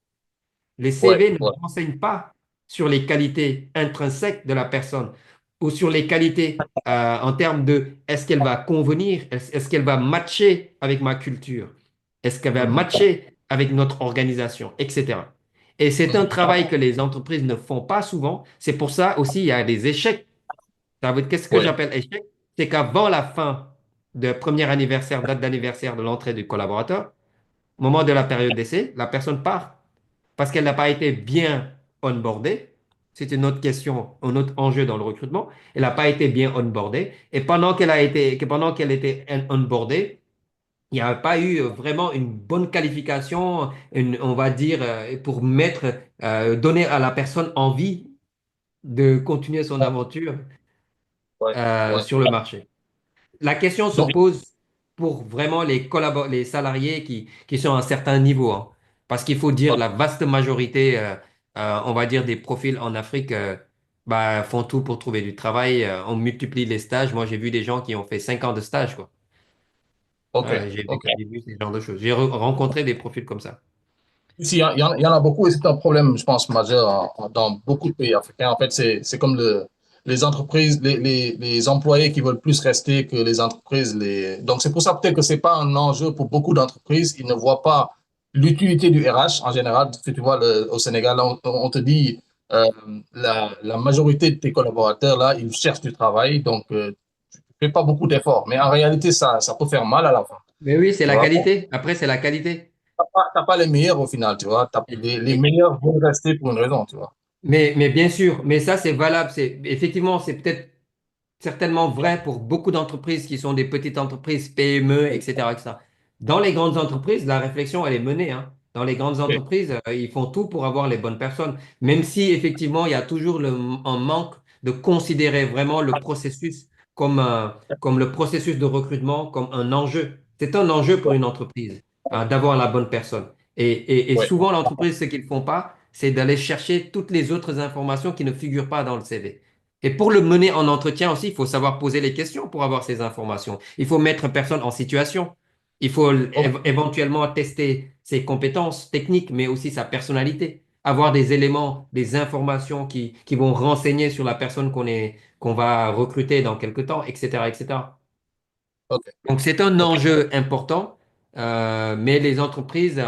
Les Oui. CV ne Oui. renseignent pas sur les qualités intrinsèques de la personne ou sur les qualités en termes de est-ce qu'elle va convenir, est-ce qu'elle va matcher avec ma culture, est-ce qu'elle va Mhm. matcher avec notre organisation, etc. Et c'est un Mhm. travail que les entreprises ne font pas souvent. C'est pour ça aussi il y a des échecs. Ça veut dire, qu'est-ce que Oui. j'appelle échec? C'est qu'avant la fin de premier anniversaire, date d'anniversaire de l'entrée du collaborateur, au moment de la période d'essai, la personne part parce qu'elle n'a pas été bien onboardée. c'était une autre question, un autre enjeu dans le recrutement. Elle n'a pas été bien onboardée. Et pendant qu'elle était onboardée, il n'y a pas eu vraiment une bonne qualification, on va dire, pour donner à la personne envie de continuer son aventure Ouais, ouais. sur le marché. La question se Donc, pose pour vraiment les salariés qui sont à un certain niveau, hein. Parce qu'il faut dire, la vaste majorité, on va dire, des profils en Afrique bah, font tout pour trouver du travail. On multiplie les stages. Moi, j'ai vu des gens qui ont fait 5 ans de stage, quoi. ok, ok. J'ai vu ce genre de choses. J'ai rencontré des profils comme ça. Ici, il y en a beaucoup et c'est un problème, je pense, majeur dans beaucoup de pays africains. En fait, c'est comme les entreprises, les employés qui veulent plus rester que les entreprises. Donc, c'est pour ça peut-être que c'est pas un enjeu pour beaucoup d'entreprises. Ils ne voient pas l'utilité du RH en général. Si tu vois, au Sénégal, là, on te dit euh, la majorité de tes collaborateurs, là, ils cherchent du travail. Donc, tu fais pas beaucoup d'efforts. Mais en réalité, ça peut faire mal à la fin. Mais oui, c'est Tu la vois? qualité. Après, c'est la qualité. T'as pas les meilleurs au final, tu vois. Et- Les et- meilleurs vont rester pour une raison, tu vois. mais bien sûr, mais ça, c'est valable. Effectivement, c'est peut-être certainement vrai pour beaucoup d'entreprises qui sont des petites entreprises, PME, etc., etc. Dans les grandes entreprises, la réflexion, elle est menée, hein. Dans les grandes Ok. entreprises, ils font tout pour avoir les bonnes personnes, même si effectivement, il y a toujours un manque de considérer vraiment le processus comme le processus de recrutement, comme un enjeu. C'est un enjeu pour une entreprise, hein, d'avoir la bonne personne. Et Ouais. souvent, l'entreprise, ce qu'ils font pas, c'est d'aller chercher toutes les autres informations qui ne figurent pas dans le CV. Et pour le mener en entretien aussi, il faut savoir poser les questions pour avoir ces informations. Il faut mettre personne en situation. Il faut Ok. éventuellement tester ses compétences techniques, mais aussi sa personnalité. Avoir des éléments, des informations qui vont renseigner sur la personne qu'on va recruter dans quelque temps, etc., etc. Ok. Donc, c'est un Ok. enjeu important, mais les entreprises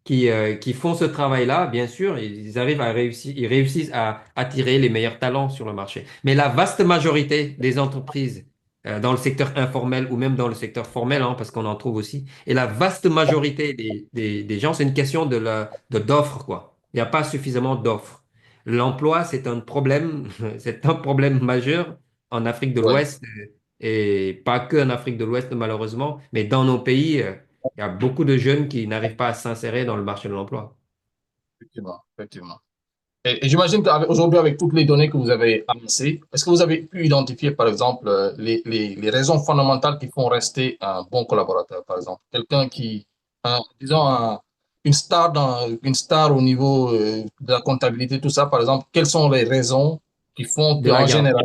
qui font ce travail-là, bien sûr, ils arrivent à réussir, ils réussissent à attirer les meilleurs talents sur le marché. Mais la vaste majorité des entreprises dans le secteur informel ou même dans le secteur formel, hein, parce qu'on en trouve aussi, et la vaste majorité des gens, c'est une question d'offres, quoi. Il n'y a pas suffisamment d'offres. L'emploi, c'est un problème, c'est un problème majeur en Afrique de Ouais. l'Ouest et pas que en Afrique de l'Ouest, malheureusement, mais dans nos pays. Il y a beaucoup de jeunes qui n'arrivent pas à s'insérer dans le marché de l'emploi. Effectivement. Effectivement. Et j'imagine qu'aujourd'hui, avec toutes les données que vous avez amassées, est-ce que vous avez pu identifier, par exemple, les raisons fondamentales qui font rester un bon collaborateur, par exemple? Quelqu'un qui, disons, une star au niveau de la comptabilité, tout ça, par exemple, quelles sont les raisons qui font De la qu'en garde. général,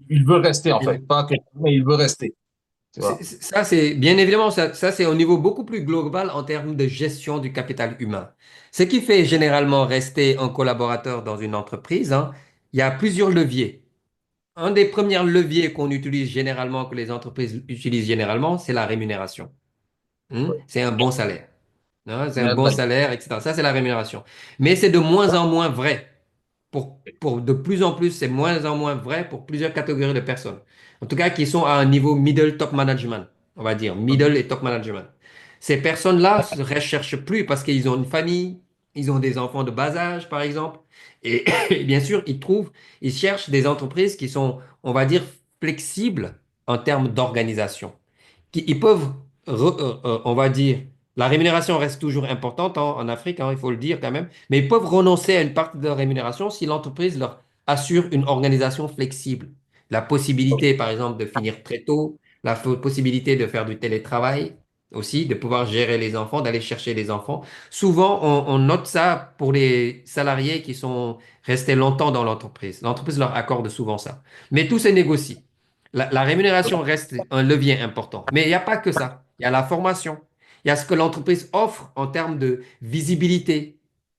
il veut rester, en fait, pas que, mais il veut rester, tu vois? Ça, c'est bien évidemment, ça, c'est au niveau beaucoup plus global en termes de gestion du capital humain. Ce qui fait généralement rester un collaborateur dans une entreprise, hein, il y a plusieurs leviers. Un des premiers leviers qu'on utilise généralement, que les entreprises utilisent généralement, c'est la rémunération. C'est un bon salaire, hein, c'est un bon salaire, etc. Ça, c'est la rémunération. Mais c'est de moins en moins vrai. De plus en plus, c'est moins en moins vrai pour plusieurs catégories de personnes. En tout cas, qui sont à un niveau middle top management, on va dire, middle et top management. Ces personnes-là ne se recherchent plus parce qu'ils ont une famille, ils ont des enfants de bas âge, par exemple. Et, et bien sûr, ils cherchent des entreprises qui sont, on va dire, flexibles en termes d'organisation. Ils peuvent, on va dire, la rémunération reste toujours importante en Afrique, hein, il faut le dire quand même, mais ils peuvent renoncer à une partie de leur rémunération si l'entreprise leur assure une organisation flexible. La possibilité, par exemple, de finir très tôt, possibilité de faire du télétravail aussi, de pouvoir gérer les enfants, d'aller chercher les enfants. Souvent, on note ça pour les salariés qui sont restés longtemps dans l'entreprise. L'entreprise leur accorde souvent ça. Mais tout se négocie. La rémunération reste un levier important. Mais il n'y a pas que ça. Il y a la formation. Il y a ce que l'entreprise offre en termes de visibilité,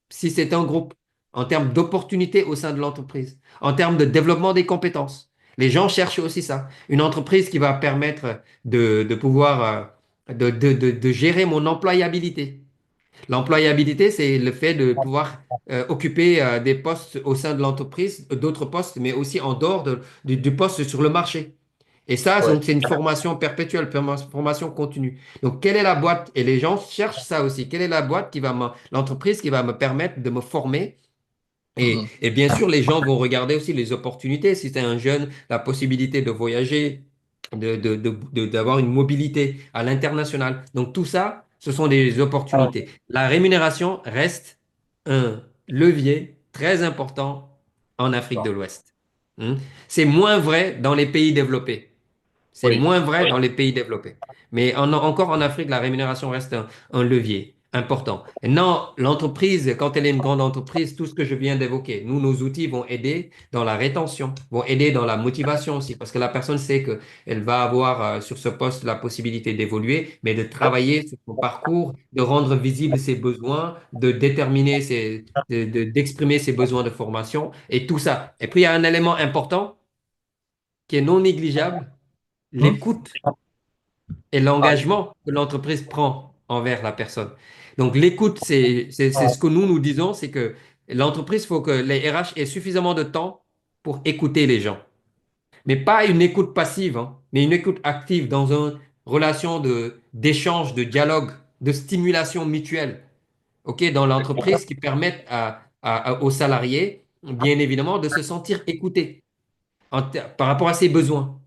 si c'est un groupe, en termes d'opportunités au sein de l'entreprise, en termes de développement des compétences. Les gens cherchent aussi ça. Une entreprise qui va permettre de pouvoir de gérer mon employabilité. L'employabilité, c'est le fait de pouvoir occuper des postes au sein de l'entreprise, d'autres postes, mais aussi en dehors du poste sur le marché. Et ça, Ouais. donc, c'est une formation perpétuelle, formation continue. Donc, quelle est la boîte? Et les gens cherchent ça aussi. Quelle est la boîte l'entreprise qui va me permettre de me former Mhm. et bien sûr, les gens vont regarder aussi les opportunités. Si c'est un jeune, la possibilité de voyager, d'avoir une mobilité à l'international. Donc tout ça, ce sont des opportunités. La rémunération reste un levier très important en Afrique de l'Ouest. Hmm. C'est moins vrai dans les pays développés. C'est Oui. moins vrai dans les pays développés. Mais encore en Afrique, la rémunération reste un levier important. Et non, l'entreprise, quand elle est une grande entreprise, tout ce que je viens d'évoquer, nous, nos outils vont aider dans la rétention, vont aider dans la motivation aussi, parce que la personne sait qu'elle va avoir sur ce poste la possibilité d'évoluer, mais de travailler sur son parcours, de rendre visibles ses besoins, de déterminer d'exprimer ses besoins de formation et tout ça. Et puis, il y a un élément important qui est non négligeable, Mhm. l'écoute et Ah, l'engagement que l'entreprise prend envers la personne. Donc, l'écoute, c'est ce que nous disons, c'est que l'entreprise, il faut que les RH aient suffisamment de temps pour écouter les gens. Mais pas une écoute passive, hein, mais une écoute active dans une relation d'échange, de dialogue, de stimulation mutuelle, OK, dans l'entreprise qui permettent aux salariés, bien évidemment, de se sentir écoutés par rapport à ses besoins.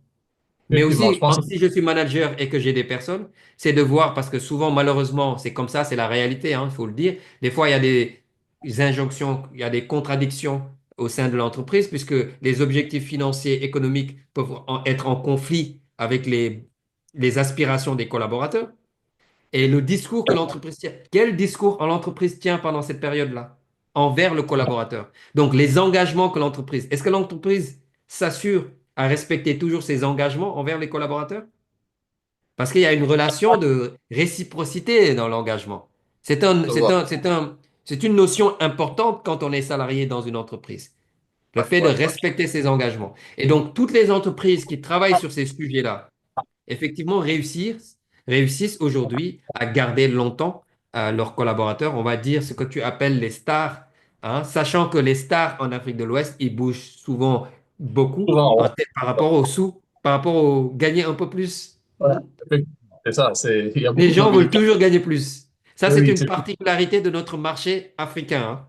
Mais effectivement, je aussi, pense. si je suis manager et que j'ai des personnes, c'est de voir, parce que souvent, malheureusement, c'est comme ça, c'est la réalité, hein, il faut le dire. Des fois, il y a des injonctions, il y a des contradictions au sein de l'entreprise, puisque les objectifs financiers, économiques peuvent être en conflit avec les aspirations des collaborateurs. Et le discours que l'entreprise tient, quel discours l'entreprise tient pendant cette période-là envers le collaborateur? Donc, les engagements que l'entreprise, est-ce que l'entreprise s'assure à respecter toujours ses engagements envers les collaborateurs? Parce qu'il y a une relation de réciprocité dans l'engagement. C'est un, Je c'est vois. un, c'est un, c'est une notion importante quand on est salarié dans une entreprise. Le Ouais, fait de ouais, respecter ses engagements. Et donc, toutes les entreprises qui travaillent sur ces sujets-là, effectivement réussissent aujourd'hui à garder longtemps leurs collaborateurs. On va dire ce que tu appelles les stars, hein, sachant que les stars en Afrique de l'Ouest, ils bougent souvent beaucoup souvent, ouais. par rapport aux sous, par rapport au gagner un peu plus. Ouais, Hmm. effectivement. C'est ça, il y a Les beaucoup de gens veulent mobilité. toujours gagner plus. Ça, Oui, c'est oui, une c'est particularité de notre marché africain, hein.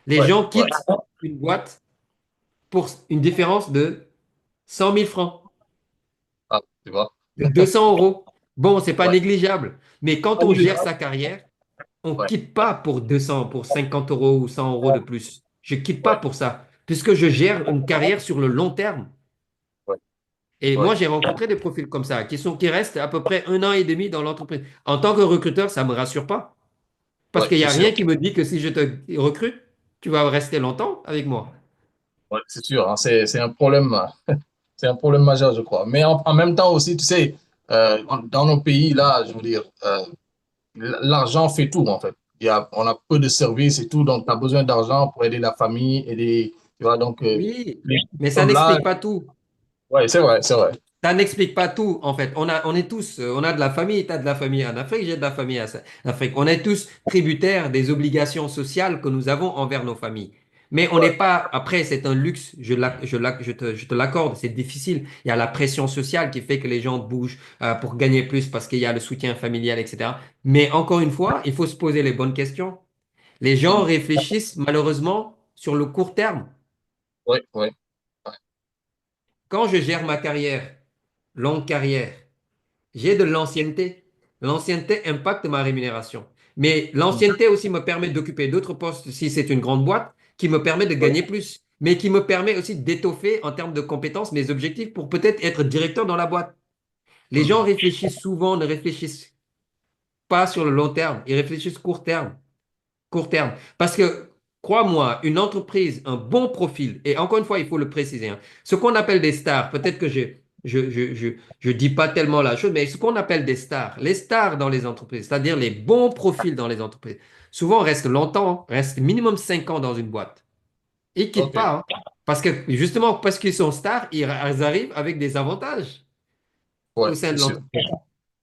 Les ouais, gens ouais. quittent une boîte pour une différence de 100 000 francs, Ah, tu vois. de 200 euros. Bon, c'est pas Ouais. négligeable, mais quand on gère sa carrière, on Ouais, quitte pas pour 200, pour 50 euros ou 100 euros de plus. Je quitte pas ouais, pour ça, puisque je gère une carrière sur le long terme. ouais, Et ouais. moi, j'ai rencontré des profils comme ça, qui restent à peu près 1 an et demi dans l'entreprise. En tant que recruteur, ça me rassure pas, parce Ouais, qu'il n'y c'est a sûr. rien qui me dit que si je te recrute, tu vas rester longtemps avec moi. Ouais, c'est sûr, hein. C'est un problème, c'est un problème majeur, je crois. Mais en même temps aussi, tu sais, dans nos pays, là, je veux dire, l'argent fait tout, en fait. On a peu de services et tout, donc tu as besoin d'argent pour aider la famille, aider, tu vois, donc, Oui, les mais ça comme là, n'explique pas tout. ouais, c'est vrai, c'est vrai. Ça n'explique pas tout, en fait. On est tous, on a de la famille, tu as de la famille en Afrique, j'ai de la famille en Afrique. On est tous tributaires des obligations sociales que nous avons envers nos familles. Mais on Ouais, n'est pas, après, c'est un luxe, je te l'accorde, c'est difficile. Il y a la pression sociale qui fait que les gens bougent pour gagner plus parce qu'il y a le soutien familial, etc. Mais encore une fois, il faut se poser les bonnes questions. Les gens mhm. réfléchissent malheureusement sur le court terme. Ouais, ouais, ouais. Quand je gère ma carrière, longue carrière, j'ai de l'ancienneté. L'ancienneté impacte ma rémunération. Mais Mhm. l'ancienneté aussi me permet d'occuper d'autres postes si c'est une grande boîte, qui me permet de Ouais, gagner plus, mais qui me permet aussi d'étoffer en termes de compétences mes objectifs pour peut-être être directeur dans la boîte. Les gens mhm. réfléchissent souvent, ne réfléchissent pas sur le long terme, ils réfléchissent court terme. Court terme. Parce que, crois-moi, une entreprise, un bon profil, et encore une fois, il faut le préciser, hein, ce qu'on appelle des stars, peut-être que je dis pas tellement la chose, mais ce qu'on appelle des stars, les stars dans les entreprises, c'est-à-dire les bons profils dans les entreprises, souvent restent longtemps, restent minimum 5 ans dans une boîte. Ils quittent Ok, pas, hein. Parce que, justement, parce qu'ils sont stars, ils arrivent avec des avantages ouais, au sein c'est de sûr, l'entreprise.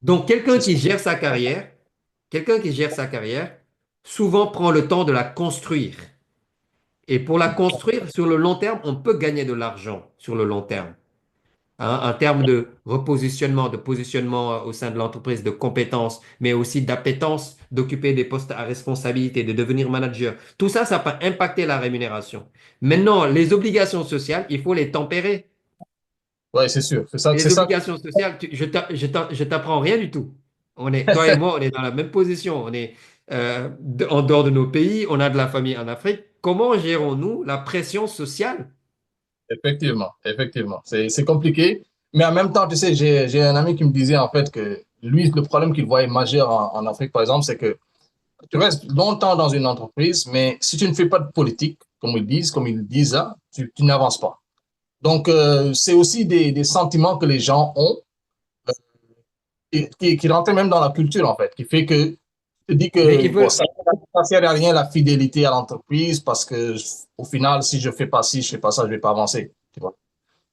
Donc, c'est sûr. quelqu'un qui gère sa carrière, souvent prend le temps de la construire. Et pour la construire sur le long terme, on peut gagner de l'argent sur le long terme. hein, en termes de repositionnement, de positionnement au sein de l'entreprise, de compétences, mais aussi d'appétence d'occuper des postes à responsabilité, de devenir manager. Tout ça, ça peut impacter la rémunération. Maintenant, les obligations sociales, il faut les tempérer. Ouais, c'est sûr. C'est Les ça. obligations sociales, je t'apprends rien du tout. Toi et moi, on est dans la même position. On est en dehors de nos pays, on a de la famille en Afrique. Comment gérons-nous la pression sociale? Effectivement, effectivement. C'est compliqué. Mais en même temps, tu sais, j'ai un ami qui me disait en fait que lui, le problème qu'il voyait majeur en Afrique, par exemple, c'est que tu restes longtemps dans une entreprise, mais si tu ne fais pas de politique, comme ils disent là, tu n'avances pas. Donc, c'est aussi des sentiments que les gens ont qui rentrent même dans la culture, en fait, qui fait que tu te dis Mais que ils bon, veulent, ça ne sert à rien la fidélité à l'entreprise parce que au final, si je fais pas ci, je fais pas ça, je vais pas avancer. Tu vois?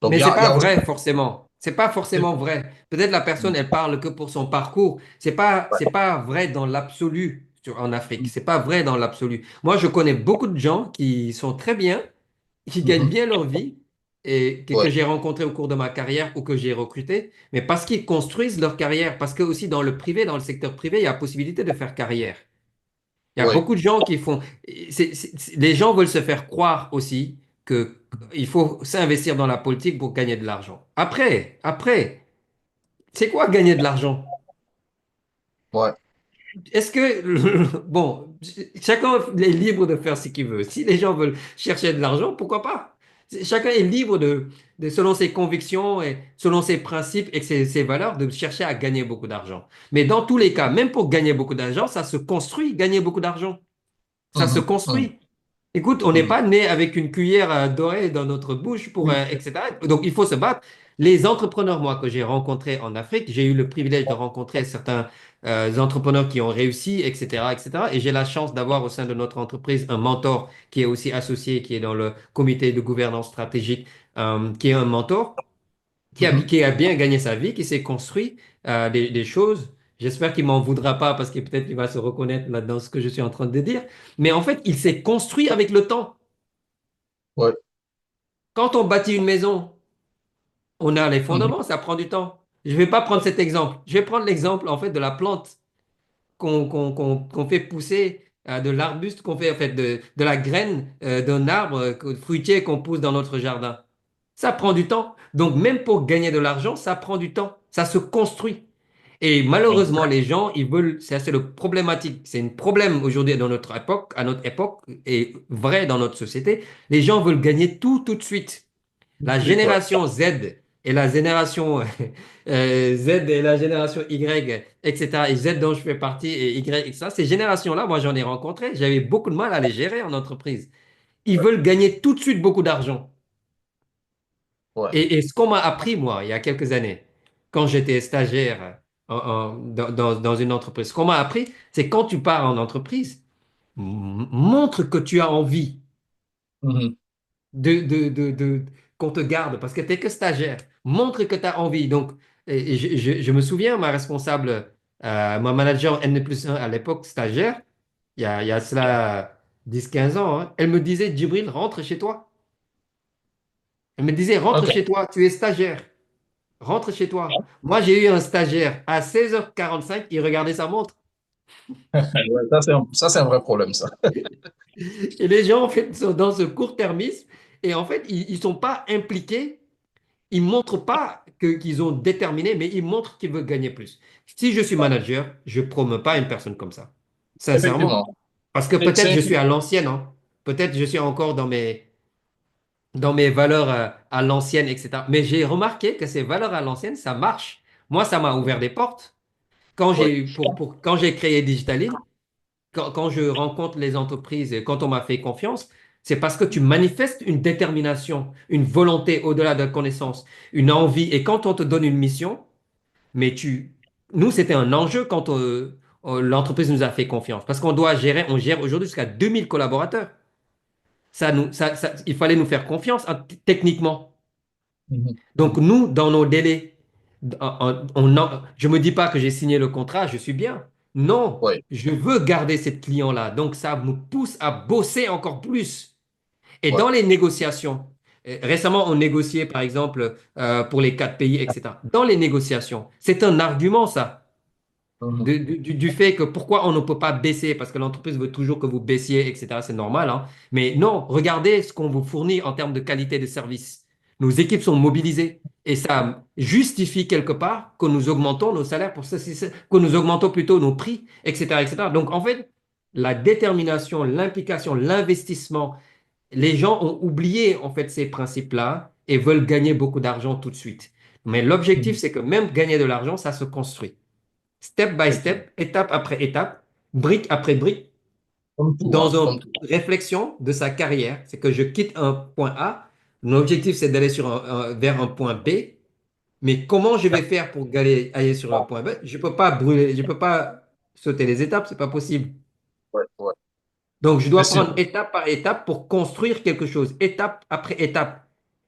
Donc, mais c'est il y pas a aussi. vrai forcément. C'est pas forcément vrai. Peut-être la personne, elle parle que pour son parcours. C'est pas vrai dans l'absolu en Afrique. C'est pas vrai dans l'absolu. Moi, je connais beaucoup de gens qui sont très bien, qui gagnent Mhm. bien leur vie et que Ouais, j'ai rencontrés au cours de ma carrière ou que j'ai recrutés, mais parce qu'ils construisent leur carrière, parce que aussi dans le privé, dans le secteur privé, il y a possibilité de faire carrière. Il y a ouais. beaucoup de gens qui font. Les gens veulent se faire croire aussi que il faut s'investir dans la politique pour gagner de l'argent. Après, c'est quoi gagner de l'argent? Ouais. Est-ce que, bon, chacun est libre de faire ce qu'il veut. Si les gens veulent chercher de l'argent, pourquoi pas? Chacun est libre selon ses convictions et selon ses principes et ses valeurs, de chercher à gagner beaucoup d'argent. Mais dans tous les cas, même pour gagner beaucoup d'argent, ça se construit, gagner beaucoup d'argent. Ça se Mhm. Mhm. construit. Écoute, on n'est Mhm. pas né avec une cuillère dorée dans notre bouche etc. Donc, il faut se battre. Les entrepreneurs, moi, que j'ai rencontrés en Afrique, j'ai eu le privilège de rencontrer certains entrepreneurs qui ont réussi, etc., etc. Et j'ai la chance d'avoir au sein de notre entreprise un mentor qui est aussi associé, qui est dans le comité de gouvernance stratégique, qui est un mentor Mhm. qui a bien gagné sa vie, qui s'est construit des choses. J'espère qu'il m'en voudra pas parce que peut-être il va se reconnaître là dans ce que je suis en train de dire. Mais en fait, il s'est construit avec le temps. Ouais. Quand on bâtit une maison, on a les Mhm. fondements, ça prend du temps. Je ne vais pas prendre cet exemple. Je vais prendre l'exemple en fait de la plante qu'on fait pousser, de l'arbuste qu'on fait en fait de la graine d'un arbre fruitier qu'on pousse dans notre jardin. Ça prend du temps. Donc même pour gagner de l'argent, ça prend du temps. Ça se construit. Et malheureusement, les gens, ils veulent, c'est le problématique, c'est un problème aujourd'hui dans notre époque, à notre époque, et vrai dans notre société. Les gens veulent gagner tout de suite. La Suite, ouais. génération Z et la génération Z et la génération Y, etc. Et Z dont je fais partie et Y, etc. Ces générations-là, moi j'en ai rencontré, j'avais beaucoup de mal à les gérer en entreprise. Ils veulent gagner tout de suite beaucoup d'argent. Ouais. Et ce qu'on m'a appris, moi, il y a quelques années, quand j'étais stagiaire dans une entreprise, ce qu'on m'a appris, c'est quand tu pars en entreprise, montre que tu as envie Mhm. de, de, de, de- qu'on te garde parce que tu n'es que stagiaire. Montre que tu as envie. Donc, et je me souviens, ma responsable, ma manager N+1 à l'époque, stagiaire, il y a cela 10 15 ans, hein, elle me disait, Djibril, rentre chez toi. Elle me disait, rentre OK. chez toi, tu es stagiaire. Rentre chez toi. Moi, j'ai eu un stagiaire à 16h45, il regardait sa montre. Ouais, ça, c'est un vrai problème, ça. Et les gens, en fait, sont dans ce court-termisme et en fait, ils ne sont pas impliqués. Ils ne montrent pas qu'ils ont déterminé, mais ils montrent qu'ils veulent gagner plus. Si je suis manager, je ne promeux pas une personne comme ça. Sincèrement. Effectivement. Parce que C'est peut-être c'est je suis à l'ancienne, hein. Peut-être je suis encore dans mes valeurs à l'ancienne, etc. Mais j'ai remarqué que ces valeurs à l'ancienne, ça marche. Moi, ça m'a ouvert des portes. ouais. Quand j'ai créé Digitaline, quand je rencontre les entreprises, et quand on m'a fait confiance, c'est parce que tu manifestes une détermination, une volonté au-delà de la connaissance, une envie. Et quand on te donne une mission, mais nous, c'était un enjeu quand l'entreprise nous a fait confiance. Parce on gère aujourd'hui jusqu'à 2000 collaborateurs. Il fallait nous faire confiance techniquement. Mhm. Donc, Mhm. nous, dans nos délais, je ne me dis pas que j'ai signé le contrat, je suis bien. Non, Ouais. je veux garder cette client-là. Donc, ça me pousse à bosser encore plus. Et Ouais. dans les négociations, Récemment, on négociait, par exemple, pour les 4 pays, etc. Dans les négociations, c'est un argument, ça, Mhm. du fait que pourquoi on ne peut pas baisser, parce que l'entreprise veut toujours que vous baissiez, etc. C'est normal, hein. Mais non, regardez ce qu'on vous fournit en termes de qualité de service. Nos équipes sont mobilisées et ça justifie quelque part que nous augmentons nos salaires pour ça, que nous augmentons plutôt nos prix, etc., etc. Donc, en fait, la détermination, l'implication, l'investissement, les gens ont oublié en fait ces principes-là et veulent gagner beaucoup d'argent tout de suite. Mais l'objectif, Mhm. c'est que même gagner de l'argent, ça se construit. Step by Effectivement. step, étape après étape, brique après brique, Comme tout, dans hein, une comme tout. réflexion de sa carrière. C'est que je quitte un point A. Mon objectif, c'est d'aller vers un point B. Mais comment je vais faire pour aller sur un point B? Je ne peux pas brûler, je peux pas sauter les étapes, c'est pas possible. Ouais, ouais. Donc, je C'est dois sûr. prendre étape par étape pour construire quelque chose, étape après étape.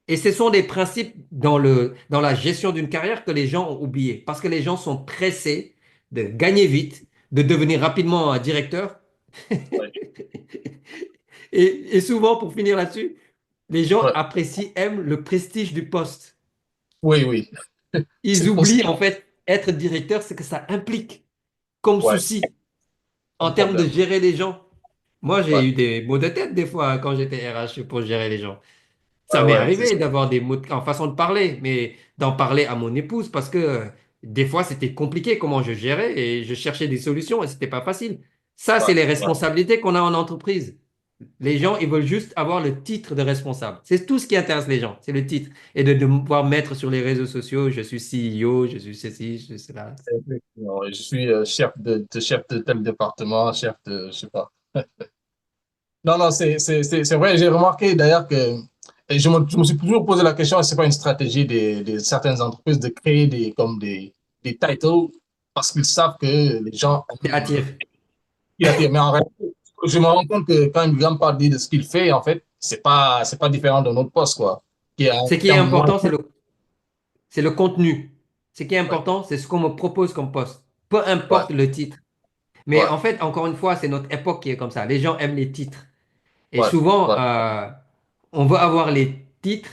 Et ce sont des principes dans la gestion d'une carrière que les gens ont oubliés, parce que les gens sont pressés de gagner vite, de devenir rapidement un directeur. Ouais. Et souvent, pour finir là-dessus, les gens Ouais. apprécient, aiment le prestige du poste. Oui, oui. Ils C'est oublient possible. en fait être directeur, ce que ça implique comme Ouais, souci en comme termes de problème. gérer les gens. Moi, Ouais, j'ai eu des maux de tête des fois quand j'étais RH pour gérer les gens. ouais, Ça m'est ouais, c'est arrivé ça. d'avoir des mots en façon de parler, mais d'en parler à mon épouse parce que des fois c'était compliqué comment je gérais et je cherchais des solutions et c'était pas facile. Ça, Ouais, c'est les ouais, responsabilités qu'on a en entreprise. Les gens, ils veulent juste avoir le titre de responsable. C'est tout ce qui intéresse les gens, c'est le titre. Et de pouvoir mettre sur les réseaux sociaux, je suis CEO, je suis ceci, je suis cela. effectivement. Ouais, je suis chef de tel département, chef de, je sais pas. Non, non, c'est vrai. J'ai remarqué d'ailleurs que, et je me suis toujours posé la question, est-ce que c'est pas une stratégie des certaines entreprises de créer des titles parce qu'ils savent que les gens C'est aiment attire. qui attirent. Mais en réalité, je me rends compte que quand William parle de ce qu'il fait, en fait, c'est pas différent de notre poste, quoi. Ce qui Qui est a moins. important, c'est le contenu. Ce qui est Ouais, important, c'est ce qu'on me propose comme poste. Peu ouais, importe le titre. Mais ouais, en fait, encore une fois, c'est notre époque qui est comme ça. Les gens aiment les titres. Et ouais, souvent, ouais. on veut avoir les titres,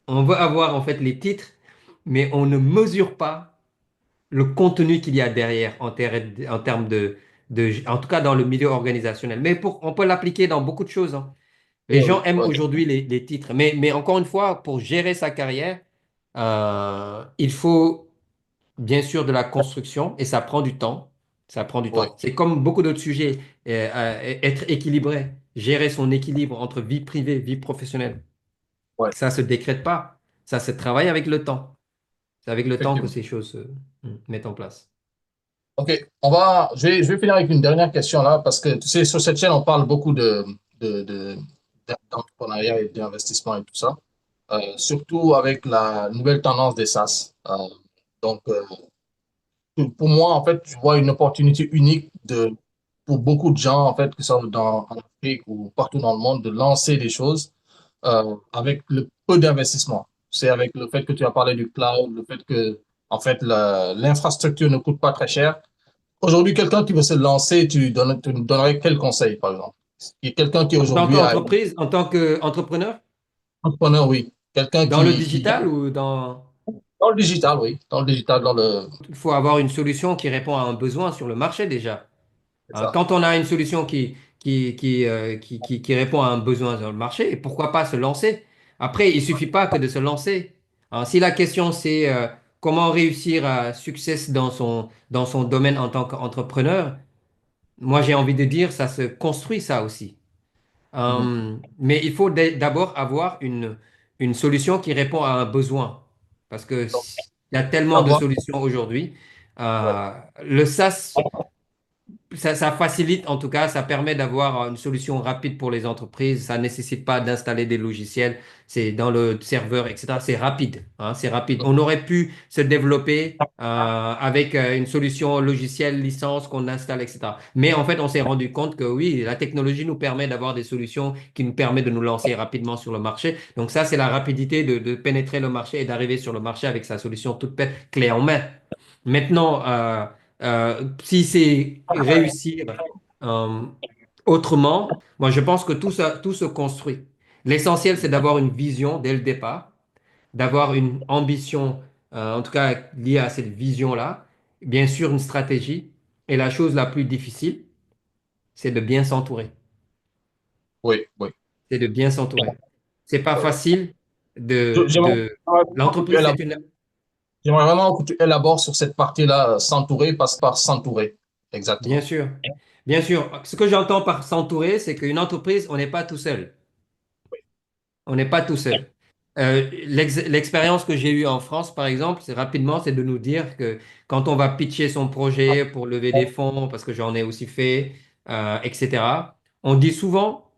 on veut avoir en fait les titres, mais on ne mesure pas le contenu qu'il y a derrière en termes en tout cas dans le milieu organisationnel. Mais on peut l'appliquer dans beaucoup de choses, hein. Les Oui, gens oui, aiment ouais, aujourd'hui les titres. Mais encore une fois, pour gérer sa carrière, il faut bien sûr de la construction et ça prend du temps. Ça prend du ouais, temps. C'est comme beaucoup d'autres sujets, être équilibré, gérer son équilibre entre vie privée, vie professionnelle. ouais, Ça se décrète pas. Ça se travaille avec le temps. C'est avec le temps que effectivement. ces choses se mettent en place. OK, je vais finir avec une dernière question là, parce que tu sais, sur cette chaîne, on parle beaucoup de, de- d'entrepreneuriat et d'investissement et tout ça, surtout avec la nouvelle tendance des SaaS. Donc, pour moi, en fait, je vois une opportunité unique pour beaucoup de gens, en fait, que ce soit en Afrique ou partout dans le monde, de lancer des choses avec le peu d'investissement. C'est avec le fait que tu as parlé du cloud, le fait que, en fait, l'infrastructure ne coûte pas très cher. Aujourd'hui, quelqu'un qui veut se lancer, tu lui donnerais quel conseil, par exemple? Il y a quelqu'un qui En tant aujourd'hui a un qu'entreprise, en tant qu'entrepreneur, entrepreneur, oui. Quelqu'un dans le qui digital ou dans... dans le digital, oui. Dans le digital, Il faut avoir une solution qui répond à un besoin sur le marché déjà. c'est Hein, ça. quand on a une solution qui répond à un besoin dans le marché, pourquoi pas se lancer? Après, il suffit pas que de se lancer. Hein, si la question c'est comment réussir à succès dans son domaine en tant qu'entrepreneur, moi j'ai envie de dire ça se construit ça aussi. Mhm. Mais il faut d'abord avoir une solution qui répond à un besoin. Parce que Donc, il y a tellement de savoir, solutions aujourd'hui. ouais. Le SaaS ça facilite, en tout cas, ça permet d'avoir une solution rapide pour les entreprises. Ça nécessite pas d'installer des logiciels. C'est dans le serveur, etc. C'est rapide, hein, c'est rapide. On aurait pu se développer avec une solution logicielle, licence qu'on installe, etc. Mais en fait, on s'est rendu compte que oui, la technologie nous permet d'avoir des solutions qui nous permettent de nous lancer rapidement sur le marché. Donc ça, c'est la rapidité de pénétrer le marché et d'arriver sur le marché avec sa solution toute faite, clé en main. Maintenant, si c'est réussir euh, autrement, moi je pense que tout ça, tout se construit. L'essentiel, c'est d'avoir une vision dès le départ, d'avoir une ambition, en tout cas liée à cette vision-là, bien sûr une stratégie. Et la chose la plus difficile, c'est de bien s'entourer. Oui, oui. C'est de bien s'entourer. C'est pas Euh, facile J'aimerais vraiment que tu L'entreprise, c'est élabores, une... j'aimerais vraiment que tu élabores sur cette partie-là, s'entourer passe par s'entourer. Bien Exactement. sûr. Bien sûr. Ce que j'entends par s'entourer, c'est qu'une entreprise, on n'est pas tout seul. On n'est pas tout seul. L'expérience que j'ai eue en France, par exemple, c'est de nous dire que quand on va pitcher son projet pour lever des fonds, parce que j'en ai aussi fait, etc., on dit souvent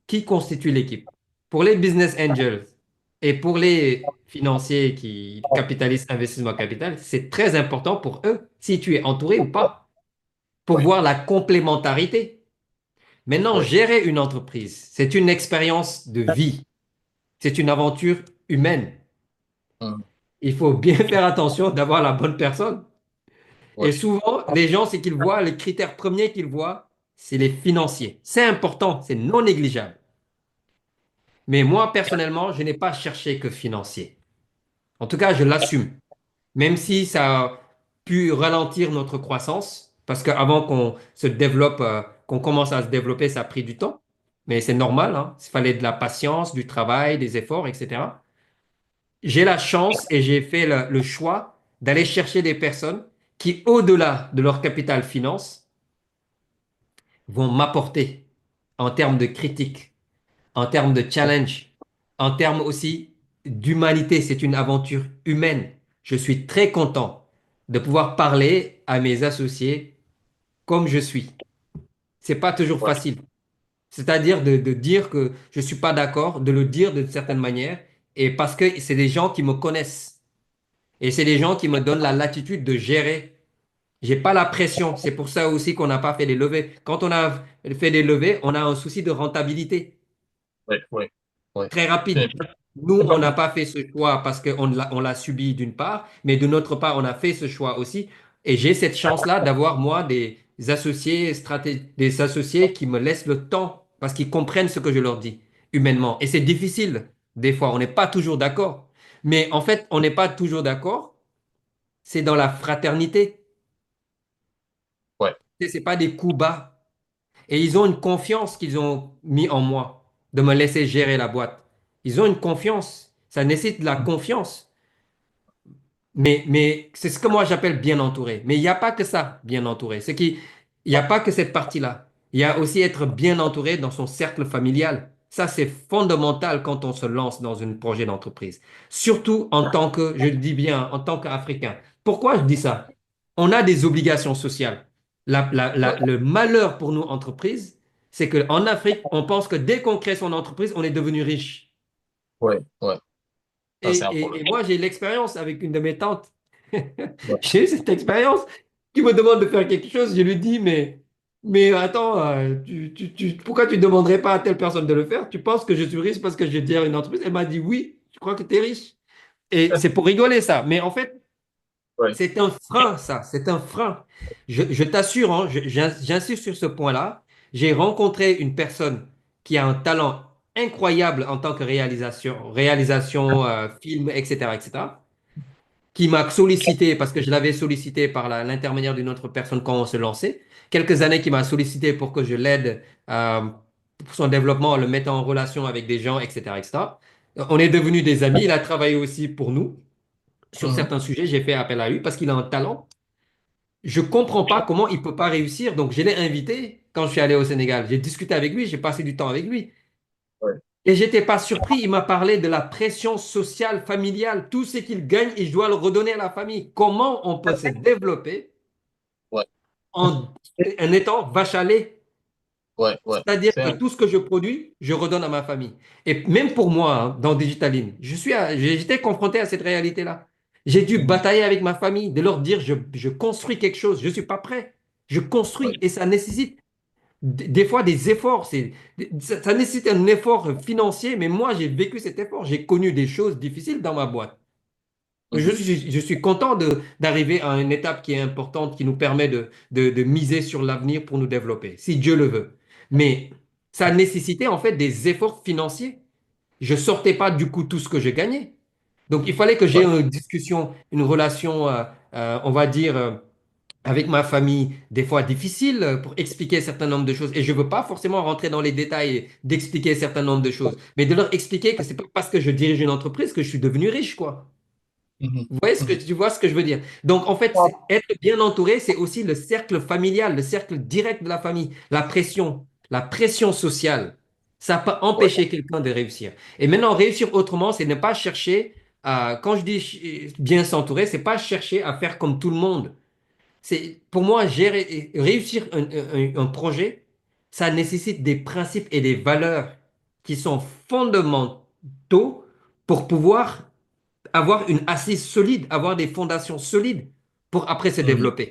qui constitue l'équipe. Pour les business angels et pour les financiers qui capitalisent investissement capital, c'est très important pour eux si tu es entouré ou pas, pour Oui, voir la complémentarité. Maintenant, oui. gérer une entreprise, c'est une expérience de vie, c'est une aventure humaine. Hum, Il faut bien faire attention d'avoir la bonne personne. oui, Et souvent, les gens, c'est qu'ils voient, le critère premier qu'ils voient, c'est les financiers. C'est important, c'est non négligeable. Mais moi, personnellement, je n'ai pas cherché que financier. En tout cas, je l'assume. Même si ça a pu ralentir notre croissance, parce qu'avant qu'on se développe, qu'on commence à se développer, ça a pris du temps. Mais c'est normal, hein. Il fallait de la patience, du travail, des efforts, etc. J'ai la chance et j'ai fait le choix d'aller chercher des personnes qui, au-delà de leur capital finance, vont m'apporter en termes de critique, en termes de challenge, en termes aussi d'humanité. C'est une aventure humaine. Je suis très content de pouvoir parler à mes associés comme je suis. C'est pas toujours oui, facile. C'est-à-dire de dire que je suis pas d'accord, de le dire d'une certaine manière, et parce que c'est des gens qui me connaissent. Et c'est des gens qui me donnent la latitude de gérer. J'ai pas la pression. C'est pour ça aussi qu'on n'a pas fait des levées. Quand on a fait des levées, on a un souci de rentabilité oui, oui, oui. très rapide. Nous, on n'a pas fait ce choix parce on l'a subi d'une part, mais de notre part, on a fait ce choix aussi. Et j'ai cette chance-là d'avoir, moi, des associés qui me laissent le temps parce qu'ils comprennent ce que je leur dis humainement. Et c'est difficile, des fois. On n'est pas toujours d'accord. Mais en fait, on n'est pas toujours d'accord. C'est dans la fraternité. Ouais. C'est pas des coups bas. Et ils ont une confiance qu'ils ont mis en moi de me laisser gérer la boîte. Ils ont une confiance. Ça nécessite de la confiance. Mais c'est ce que moi j'appelle bien entouré. Mais il n'y a pas que ça, bien entouré. Il n'y a pas que cette partie-là. Il y a aussi être bien entouré dans son cercle familial. Ça, c'est fondamental quand on se lance dans un projet d'entreprise. Surtout en tant que, je le dis bien, en tant qu'Africain. Pourquoi je dis ça? On a des obligations sociales. Ouais, Le malheur pour nous, entreprises, c'est qu'en Afrique, on pense que dès qu'on crée son entreprise, on est devenu riche. ouais, ouais. Ça, c'est un Et problème. moi, j'ai l'expérience avec une de mes tantes. Ouais. J'ai eu cette expérience qui me demande de faire quelque chose. Je lui dis, mais attends, pourquoi tu ne demanderais pas à telle personne de le faire? Tu penses que je suis riche parce que je gère une entreprise? Elle m'a dit, oui, je crois que tu es riche. Et c'est pour rigoler ça. Mais en fait, Ouais. c'est un frein, ça. C'est un frein. Je t'assure, hein, j'insiste sur ce point-là. J'ai rencontré une personne qui a un talent incroyable en tant que réalisation, film, etc., etc., qui m'a sollicité, parce que je l'avais sollicité par l'intermédiaire d'une autre personne quand on se lançait, quelques années qui m'a sollicité pour que je l'aide pour son développement, en le mettant en relation avec des gens, etc., etc. On est devenus des amis. Il a travaillé aussi pour nous sur Mhm. certains sujets. J'ai fait appel à lui parce qu'il a un talent. Je comprends pas comment il peut pas réussir. Donc, je l'ai invité quand je suis allé au Sénégal. J'ai discuté avec lui, j'ai passé du temps avec lui. Ouais. Et j'étais pas surpris. Il m'a parlé de la pression sociale, familiale. Tout ce qu'il gagne, il doit le redonner à la famille. Comment on peut se développer Ouais. en, en étant vache à lait? Ouais, ouais. C'est-à-dire C'est que un... tout ce que je produis, je redonne à ma famille. Et même pour moi, hein, dans Digitaline, j'étais confronté à cette réalité-là. J'ai dû Mhm. batailler avec ma famille, de leur dire, je construis quelque chose, je ne suis pas prêt. Je Ouais. construis et ça nécessite des fois des efforts. Ça nécessite un effort financier, mais moi, j'ai vécu cet effort. J'ai connu des choses difficiles dans ma boîte. Mhm. Je suis content d'arriver à une étape qui est importante, qui nous permet de miser sur l'avenir pour nous développer, si Dieu le veut. Mais Ça nécessitait en fait des efforts financiers. Je sortais pas du coup tout ce que je gagnais. Donc, il fallait que j'ai Ouais. une discussion, une relation, on va dire, avec ma famille, des fois difficile pour expliquer un certain nombre de choses. Et je ne veux pas forcément rentrer dans les détails d'expliquer un certain nombre de choses, mais de leur expliquer que c'est pas parce que je dirige une entreprise que je suis devenu riche, quoi. Mhm. Vous voyez Mhm. tu vois ce que je veux dire? Donc, en fait, être bien entouré, c'est aussi le cercle familial, le cercle direct de la famille, la pression sociale. Ça peut Ouais. empêcher quelqu'un de réussir. Et maintenant, réussir autrement, c'est ne pas chercher quand je dis bien s'entourer, c'est pas chercher à faire comme tout le monde. C'est, pour moi, réussir un projet, ça nécessite des principes et des valeurs qui sont fondamentaux pour pouvoir avoir une assise solide, avoir des fondations solides pour après se Mhm. développer.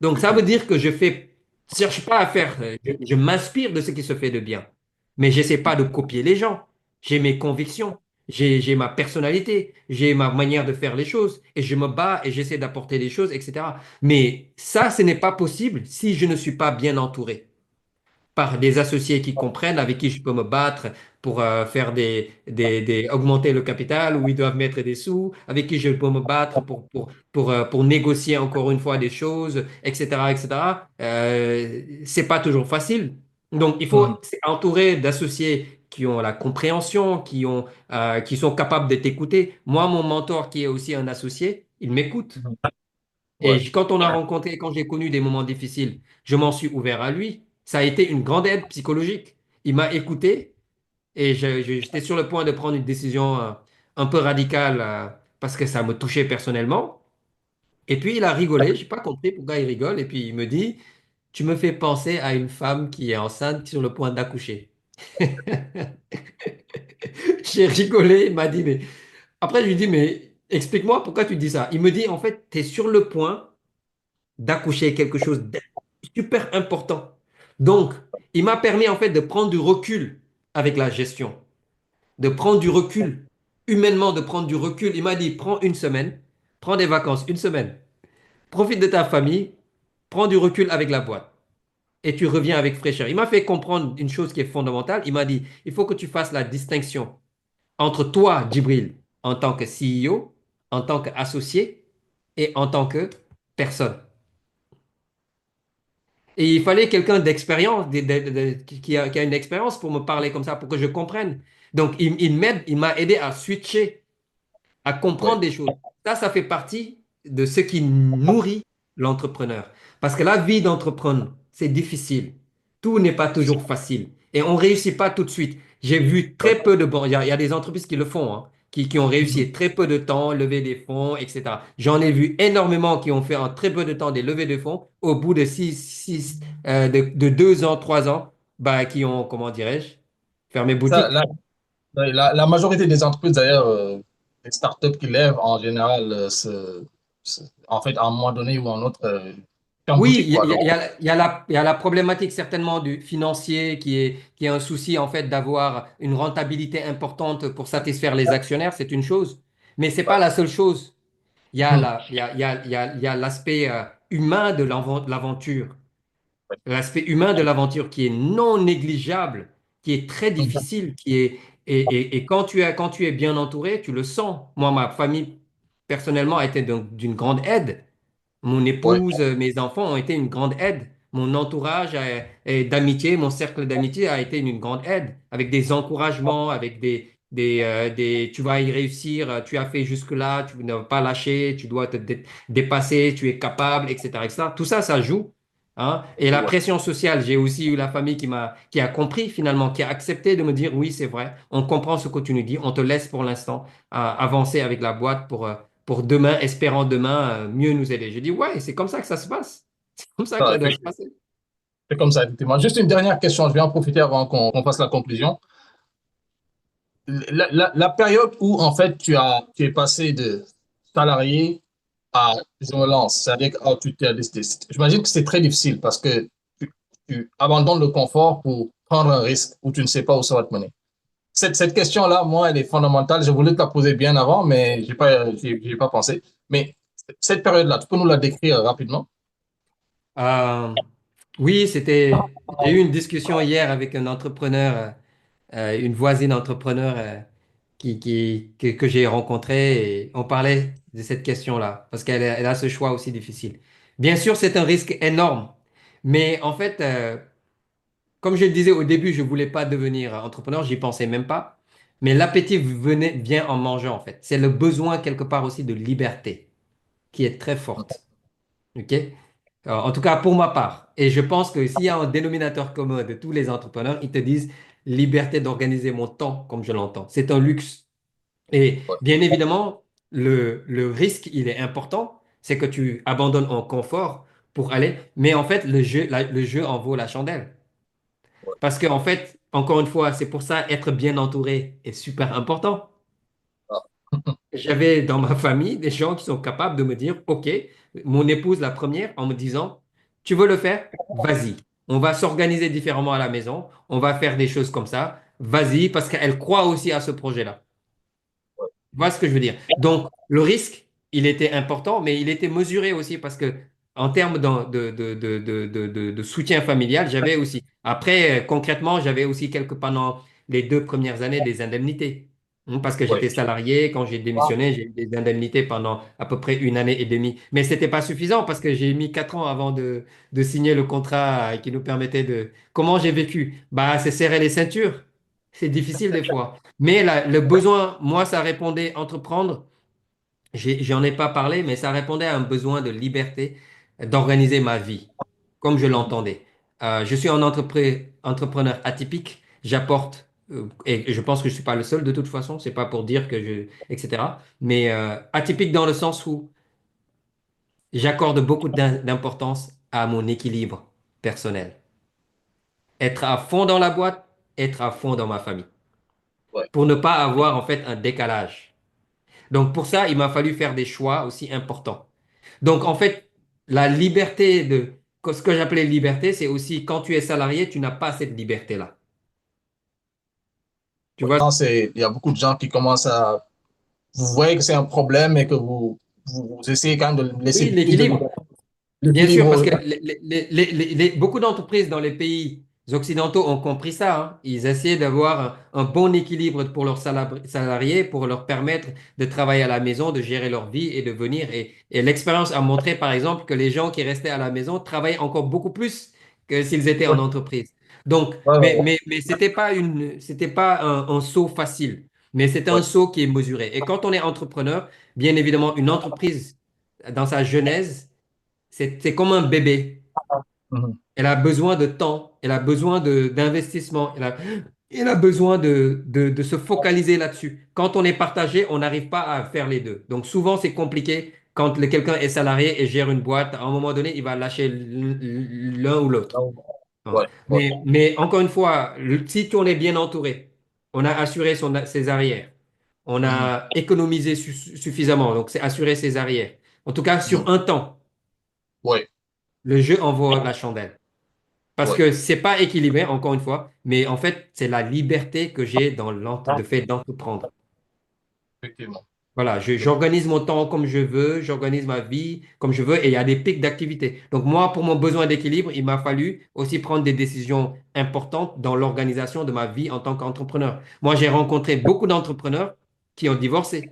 Donc, ça veut Effectivement. dire que cherche pas à faire, je m'inspire de ce qui se fait de bien, mais j'essaie pas de copier les gens. J'ai mes convictions, j'ai ma personnalité, j'ai ma manière de faire les choses et je me bats et j'essaie d'apporter des choses, etc. Mais ça, ce n'est pas possible si je ne suis pas bien entouré par des associés qui comprennent, avec qui je peux me battre pour faire augmenter le capital, où ils doivent mettre des sous, avec qui je peux me battre pour négocier encore une fois des choses, etc., etc. C'est pas toujours facile. Donc, il faut Mhm. s'entourer d'associés qui ont la compréhension, qui sont capables de t'écouter. Moi, mon mentor, qui est aussi un associé, il m'écoute. Mhm. Et Ouais. quand on a rencontré, quand j'ai connu des moments difficiles, je m'en suis ouvert à lui. Ça a été une grande aide psychologique. Il m'a écouté et j'étais sur le point de prendre une décision un peu radicale parce que ça me touchait personnellement. Et puis il a rigolé, j'ai pas compris pourquoi il rigole. Et puis il me dit, tu me fais penser à une femme qui est enceinte sur le point d'accoucher. J'ai rigolé, il m'a dit, mais après je lui dis, mais explique-moi pourquoi tu dis ça. Il me dit, en fait, tu es sur le point d'accoucher quelque chose de super important. Donc, il m'a permis en fait de prendre du recul avec la gestion, de prendre du recul, humainement de prendre du recul. Il m'a dit, prends une semaine, prends des vacances une semaine, profite de ta famille, prends du recul avec la boîte et tu reviens avec fraîcheur. Il m'a fait comprendre une chose qui est fondamentale. Il m'a dit, il faut que tu fasses la distinction entre toi, Djibril, en tant que CEO, en tant qu'associé et en tant que personne. Et il fallait quelqu'un d'expérience, qui a une expérience pour me parler comme ça, pour que je comprenne. Donc, il m'a aidé à switcher, à Ouais. comprendre des choses. Ça fait partie de ce qui nourrit l'entrepreneur. Parce que la vie d'entrepreneur, c'est difficile. Tout n'est pas toujours facile. Et on ne réussit pas tout de suite. J'ai vu Ouais. très peu de bons. Il y a des entreprises qui le font, hein, qui ont Mhm. réussi très peu de temps, lever des fonds, etc. J'en ai vu énormément qui ont fait en très peu de temps des levées de fonds. Au bout de de 2 ans, 3 ans, bah, qui ont, comment dirais-je, fermé Ça, boutique. la majorité des entreprises, d'ailleurs, les startups qui lèvent en général, en fait, à un moment donné ou à un autre, en Oui, boutique, quoi. Donc, il y a la problématique certainement du financier qui est un souci en fait d'avoir une rentabilité importante pour satisfaire les actionnaires, c'est une chose. Mais c'est pas la seule chose. Il y a mhm. la, il y a l'aspect humain de l'aventure. L'aspect humain de l'aventure qui est non négligeable, qui est très Mhm. difficile, et quand tu es bien entouré, tu le sens. Moi, ma famille, personnellement, a été d'une grande aide. Mon Ouais. épouse, mes enfants ont été une grande aide. Mon entourage d'amitié, mon cercle d'amitié a été une grande aide, avec des encouragements, avec tu vas y réussir, tu as fait jusque-là, tu ne vas pas lâcher, tu dois dépasser, tu es capable, etc., etc. Tout ça, ça joue. Hein. Et la Ouais. pression sociale, j'ai aussi eu la famille qui a compris finalement, qui a accepté de me dire, oui, c'est vrai, on comprend ce que tu nous dis, on te laisse pour l'instant avancer avec la boîte pour demain, espérant demain mieux nous aider. Je dis, ouais, c'est comme ça que ça se passe. C'est comme ça que Ça, ça doit se passer. c'est comme ça, effectivement. Juste une dernière question, je vais en profiter avant qu'on fasse la conclusion. La période où, en fait, tu es passé de salarié à je me lance, c'est-à-dire que tu t'es décidé. J'imagine que c'est très difficile parce que tu abandonnes le confort pour prendre un risque où tu ne sais pas où ça va te mener. Cette question-là, moi, elle est fondamentale. Je voulais te la poser bien avant, mais j'ai pas pensé. Mais cette période-là, tu peux nous la décrire rapidement? Euh, Oui, j'ai eu une discussion hier avec un entrepreneur, une voisine entrepreneur que j'ai rencontrée et on parlait de cette question-là parce elle a ce choix aussi difficile. Bien sûr, c'est un risque énorme, mais en fait, comme je le disais au début, je voulais pas devenir entrepreneur, j'y pensais même pas. Mais l'appétit vient en mangeant, en fait. C'est le besoin quelque part aussi de liberté qui est très forte. OK? En tout cas, pour ma part. Et je pense que s'il y a un dénominateur commun de tous les entrepreneurs, ils te disent liberté d'organiser mon temps comme je l'entends. C'est un luxe. Et Ouais, bien évidemment, le risque, il est important. C'est que tu abandonnes en confort pour aller. Mais en fait, le jeu en vaut la chandelle. ouais. Parce qu'en fait, encore une fois, c'est pour ça être bien entouré est super important. Ah, J'avais dans ma famille des gens qui sont capables de me dire, OK, mon épouse la première en me disant, tu veux le faire? Vas-y. On va s'organiser différemment à la maison. On va faire des choses comme ça. Vas-y, parce qu'elle croit aussi à ce projet-là. Tu vois ce que je veux dire? Donc, le risque, il était important, mais il était mesuré aussi parce que en termes de soutien familial, j'avais aussi. Après, concrètement, j'avais aussi pendant les 2 premières années des indemnités. Parce que ouais. j'étais salarié, quand j'ai démissionné, j'ai eu des indemnités pendant à peu près 1 année et demie. Mais c'était pas suffisant parce que j'ai mis 4 ans avant de signer le contrat qui nous permettait de... Comment j'ai vécu? Bah, c'est serrer les ceintures. C'est difficile des fois. Mais le besoin, moi, ça répondait entreprendre. J'en ai pas parlé, mais ça répondait à un besoin de liberté, d'organiser ma vie, comme je Mhm. l'entendais. Je suis un entrepreneur atypique. J'apporte, et je pense que je suis pas le seul de toute façon. C'est pas pour dire etc. Mais atypique dans le sens où j'accorde beaucoup d'importance à mon équilibre personnel. Être à fond dans la boîte, être à fond dans ma famille, Ouais. pour ne pas avoir en fait un décalage. Donc pour ça, il m'a fallu faire des choix aussi importants. Donc en fait, la liberté ce que j'appelais liberté, c'est aussi quand tu es salarié, tu n'as pas cette liberté-là. Tu vois? Maintenant, il y a beaucoup de gens qui commencent à, vous voyez que c'est un problème et que vous essayez quand même de laisser Oui, plus de l'équilibre. liberté. Bien sûr, parce L'équilibre, que beaucoup d'entreprises dans les pays occidentaux ont compris ça, hein. Ils essaient d'avoir un bon équilibre pour leurs salariés, pour leur permettre de travailler à la maison, de gérer leur vie et de venir. Et l'expérience a montré, par exemple, que les gens qui restaient à la maison travaillaient encore beaucoup plus que s'ils étaient en ouais, entreprise. Donc, ouais, ouais, mais c'était pas un saut facile, mais c'était ouais. un saut qui est mesuré. Et quand on est entrepreneur, bien évidemment, une entreprise dans sa genèse, c'est comme un bébé. Mhm. Elle a besoin de temps, elle a besoin d'investissement, elle a besoin de se focaliser là-dessus. Quand on est partagé, on n'arrive pas à faire les deux. Donc souvent, c'est compliqué quand quelqu'un est salarié et gère une boîte. À un moment donné, il va lâcher l'un ou l'autre. Hein. Ouais, ouais. Mais encore une fois, si on est bien entouré, on a assuré ses arrières, on Mhm. a économisé suffisamment, donc c'est assurer ses arrières. En tout cas, Mhm. sur un temps, Ouais, le jeu en vaut la chandelle. Parce ouais, que c'est pas équilibré, encore une fois, mais en fait, c'est la liberté que j'ai dans de fait d'entreprendre. effectivement. Voilà, j'organise mon temps comme je veux, j'organise ma vie comme je veux, et il y a des pics d'activité. Donc moi, pour mon besoin d'équilibre, il m'a fallu aussi prendre des décisions importantes dans l'organisation de ma vie en tant qu'entrepreneur. Moi, j'ai rencontré beaucoup d'entrepreneurs qui ont divorcé.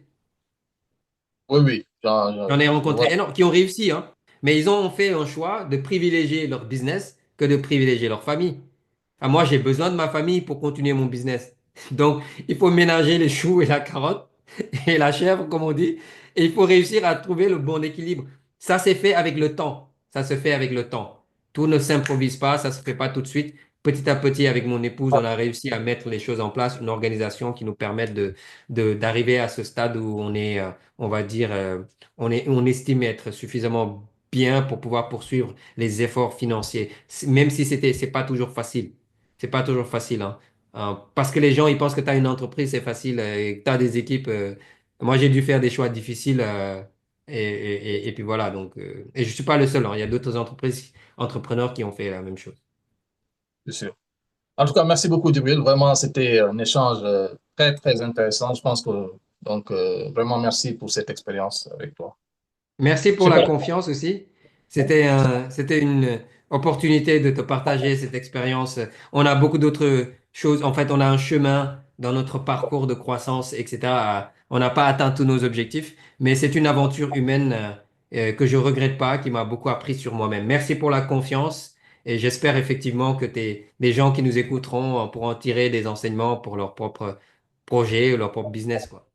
Oui, oui, J'en ai je vois. rencontré énormément qui ont réussi, hein, mais ils ont fait un choix de privilégier leur business que de privilégier leur famille. Ah, moi, j'ai besoin de ma famille pour continuer mon business. Donc, il faut ménager les choux et la carotte et la chèvre, comme on dit, et il faut réussir à trouver le bon équilibre. Ça, c'est fait avec le temps. Ça se fait avec le temps. Tout ne s'improvise pas, ça se fait pas tout de suite. Petit à petit, avec mon épouse, on a réussi à mettre les choses en place, une organisation qui nous permette d'arriver à ce stade où on est, on va dire, on estime être suffisamment bien pour pouvoir poursuivre les efforts financiers, même si c'est pas toujours facile. C'est pas toujours facile, hein. Parce que les gens, ils pensent que tu as une entreprise, c'est facile, et que tu as des équipes. Moi, j'ai dû faire des choix difficiles, et puis voilà. Donc, et je suis pas le seul, hein. Il y a d'autres entrepreneurs qui ont fait la même chose. C'est sûr. En tout cas, merci beaucoup, Djibril. Vraiment, c'était un échange très, très intéressant. Je pense que, donc, vraiment, merci pour cette expérience avec toi. Merci pour la Super. confiance aussi. C'était opportunité de te partager cette expérience. On a beaucoup d'autres choses. En fait, on a un chemin dans notre parcours de croissance, etc. On n'a pas atteint tous nos objectifs, mais c'est une aventure humaine que je regrette pas, qui m'a beaucoup appris sur moi-même. Merci pour la confiance et j'espère effectivement que les gens qui nous écouteront pourront tirer des enseignements pour leur propre projet, leur propre business, quoi.